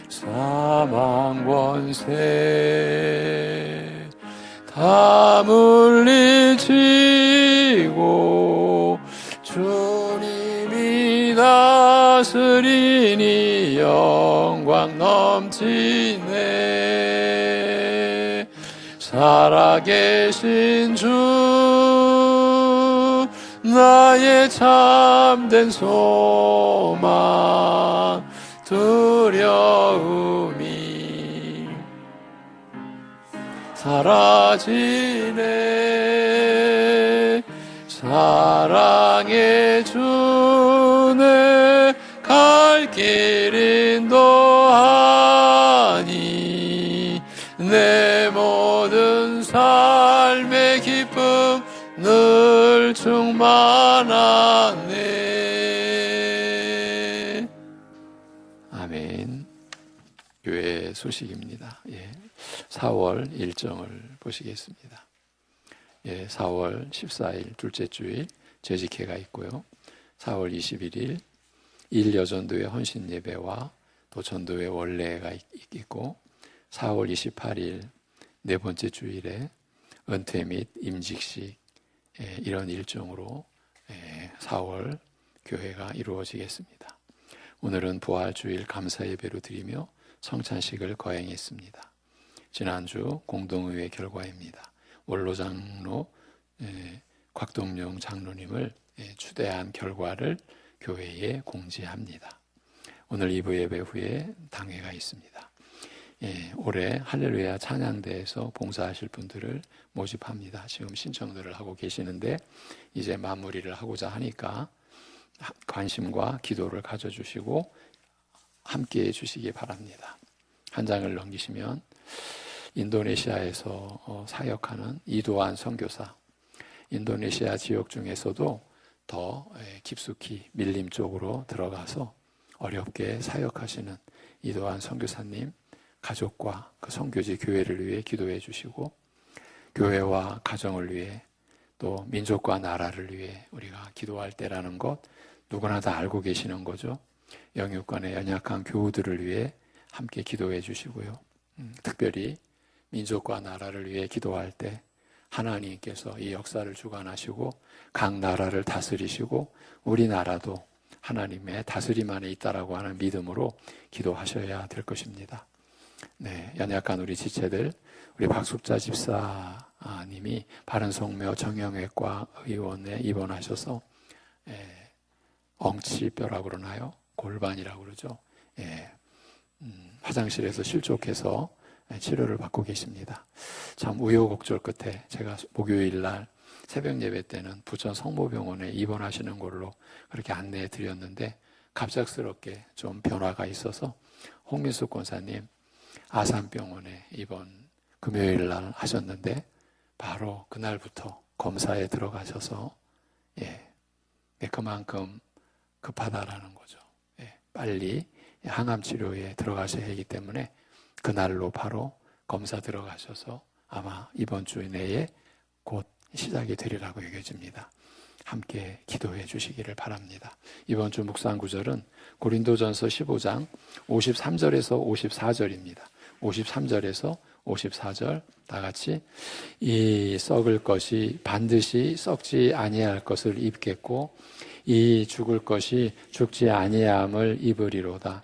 사망 새 다 물리치고 주님이 다스리니 영광 넘치네. 살아계신 주 나의 참된 소망 두려움이 사라지네. 사랑의 주내 갈 길 인도하니 내 모든 삶의 기쁨 늘 충만하네. 아멘. 교회 소식입니다. 4월 일정을 보시겠습니다. 4월 14일 둘째 주일 재직회가 있고요. 4월 21일 일여전도회 헌신 예배와 또 전도회 원례가 있고 4월 28일 네 번째 주일에 은퇴 및 임직식 이런 일정으로 4월 교회가 이루어지겠습니다. 오늘은 부활주일 감사예배로 드리며 성찬식을 거행했습니다. 지난주 공동의회 결과입니다. 원로장로 곽동용 장로님을 추대한 결과를 교회에 공지합니다. 오늘 2부 예배 후에 당회가 있습니다. 올해 할렐루야 찬양대에서 봉사하실 분들을 모집합니다. 지금 신청들을 하고 계시는데 이제 마무리를 하고자 하니까 관심과 기도를 가져주시고 함께해 주시기 바랍니다. 한 장을 넘기시면 인도네시아에서 사역하는 이도환 선교사, 인도네시아 지역 중에서도 더 깊숙이 밀림 쪽으로 들어가서 어렵게 사역하시는 이도환 선교사님 가족과 그 선교지 교회를 위해 기도해 주시고 교회와 가정을 위해 또 민족과 나라를 위해 우리가 기도할 때라는 것 누구나 다 알고 계시는 거죠. 영육간의 연약한 교우들을 위해 함께 기도해 주시고요. 특별히 민족과 나라를 위해 기도할 때 하나님께서 이 역사를 주관하시고 각 나라를 다스리시고 우리나라도 하나님의 다스림 안에 있다라고 하는 믿음으로 기도하셔야 될 것입니다. 연약한 우리 지체들, 우리 박숙자 집사님이 바른성묘 정형외과 의원에 입원하셔서 엉치뼈라고 그러나요? 골반이라고 그러죠. 화장실에서 실족해서 치료를 받고 계십니다. 참 우여곡절 끝에 제가 목요일 날 새벽 예배 때는 부천 성모병원에 입원하시는 걸로 그렇게 안내해 드렸는데 갑작스럽게 좀 변화가 있어서 홍민숙 권사님 아산병원에 입원 금요일 날 하셨는데 바로 그날부터 검사에 들어가셔서 그만큼 급하다라는 거죠. 빨리 항암 치료에 들어가셔야 하기 때문에 그날로 바로 검사 들어가셔서 아마 이번 주 내에 곧 시작이 되리라고 여겨집니다. 함께 기도해 주시기를 바랍니다. 이번 주 묵상 구절은 고린도전서 15장 53절에서 54절입니다. 53절에서 54절 다 같이 이 썩을 것이 반드시 썩지 아니할 것을 입겠고 이 죽을 것이 죽지 아니함을 입으리로다.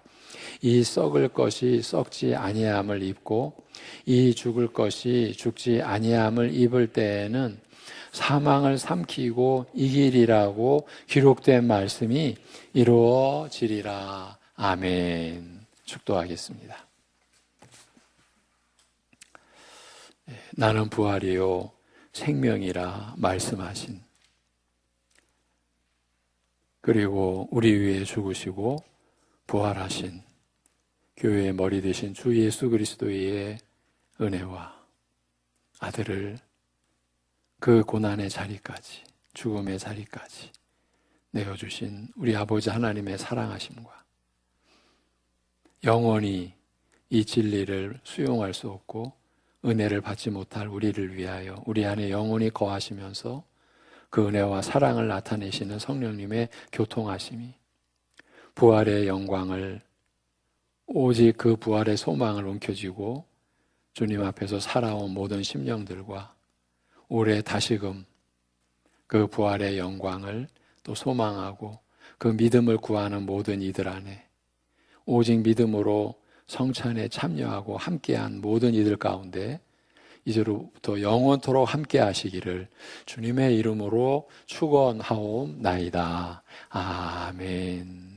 이 썩을 것이 썩지 아니함을 입고 이 죽을 것이 죽지 아니함을 입을 때에는 사망을 삼키고 이기리라고 기록된 말씀이 이루어지리라. 아멘. 축도하겠습니다. 나는 부활이요 생명이라 말씀하신, 그리고 우리 위해 죽으시고 부활하신 교회의 머리 되신 주 예수 그리스도의 은혜와 아들을 그 고난의 자리까지, 죽음의 자리까지 내어주신 우리 아버지 하나님의 사랑하심과 영원히 이 진리를 수용할 수 없고 은혜를 받지 못할 우리를 위하여 우리 안에 영원히 거하시면서 그 은혜와 사랑을 나타내시는 성령님의 교통하심이, 부활의 영광을 오직 그 부활의 소망을 움켜쥐고 주님 앞에서 살아온 모든 심령들과 올해 다시금 그 부활의 영광을 또 소망하고 그 믿음을 구하는 모든 이들 안에 오직 믿음으로 성찬에 참여하고 함께한 모든 이들 가운데 이제로부터 영원토록 함께 하시기를 주님의 이름으로 축원하옵나이다. 아멘.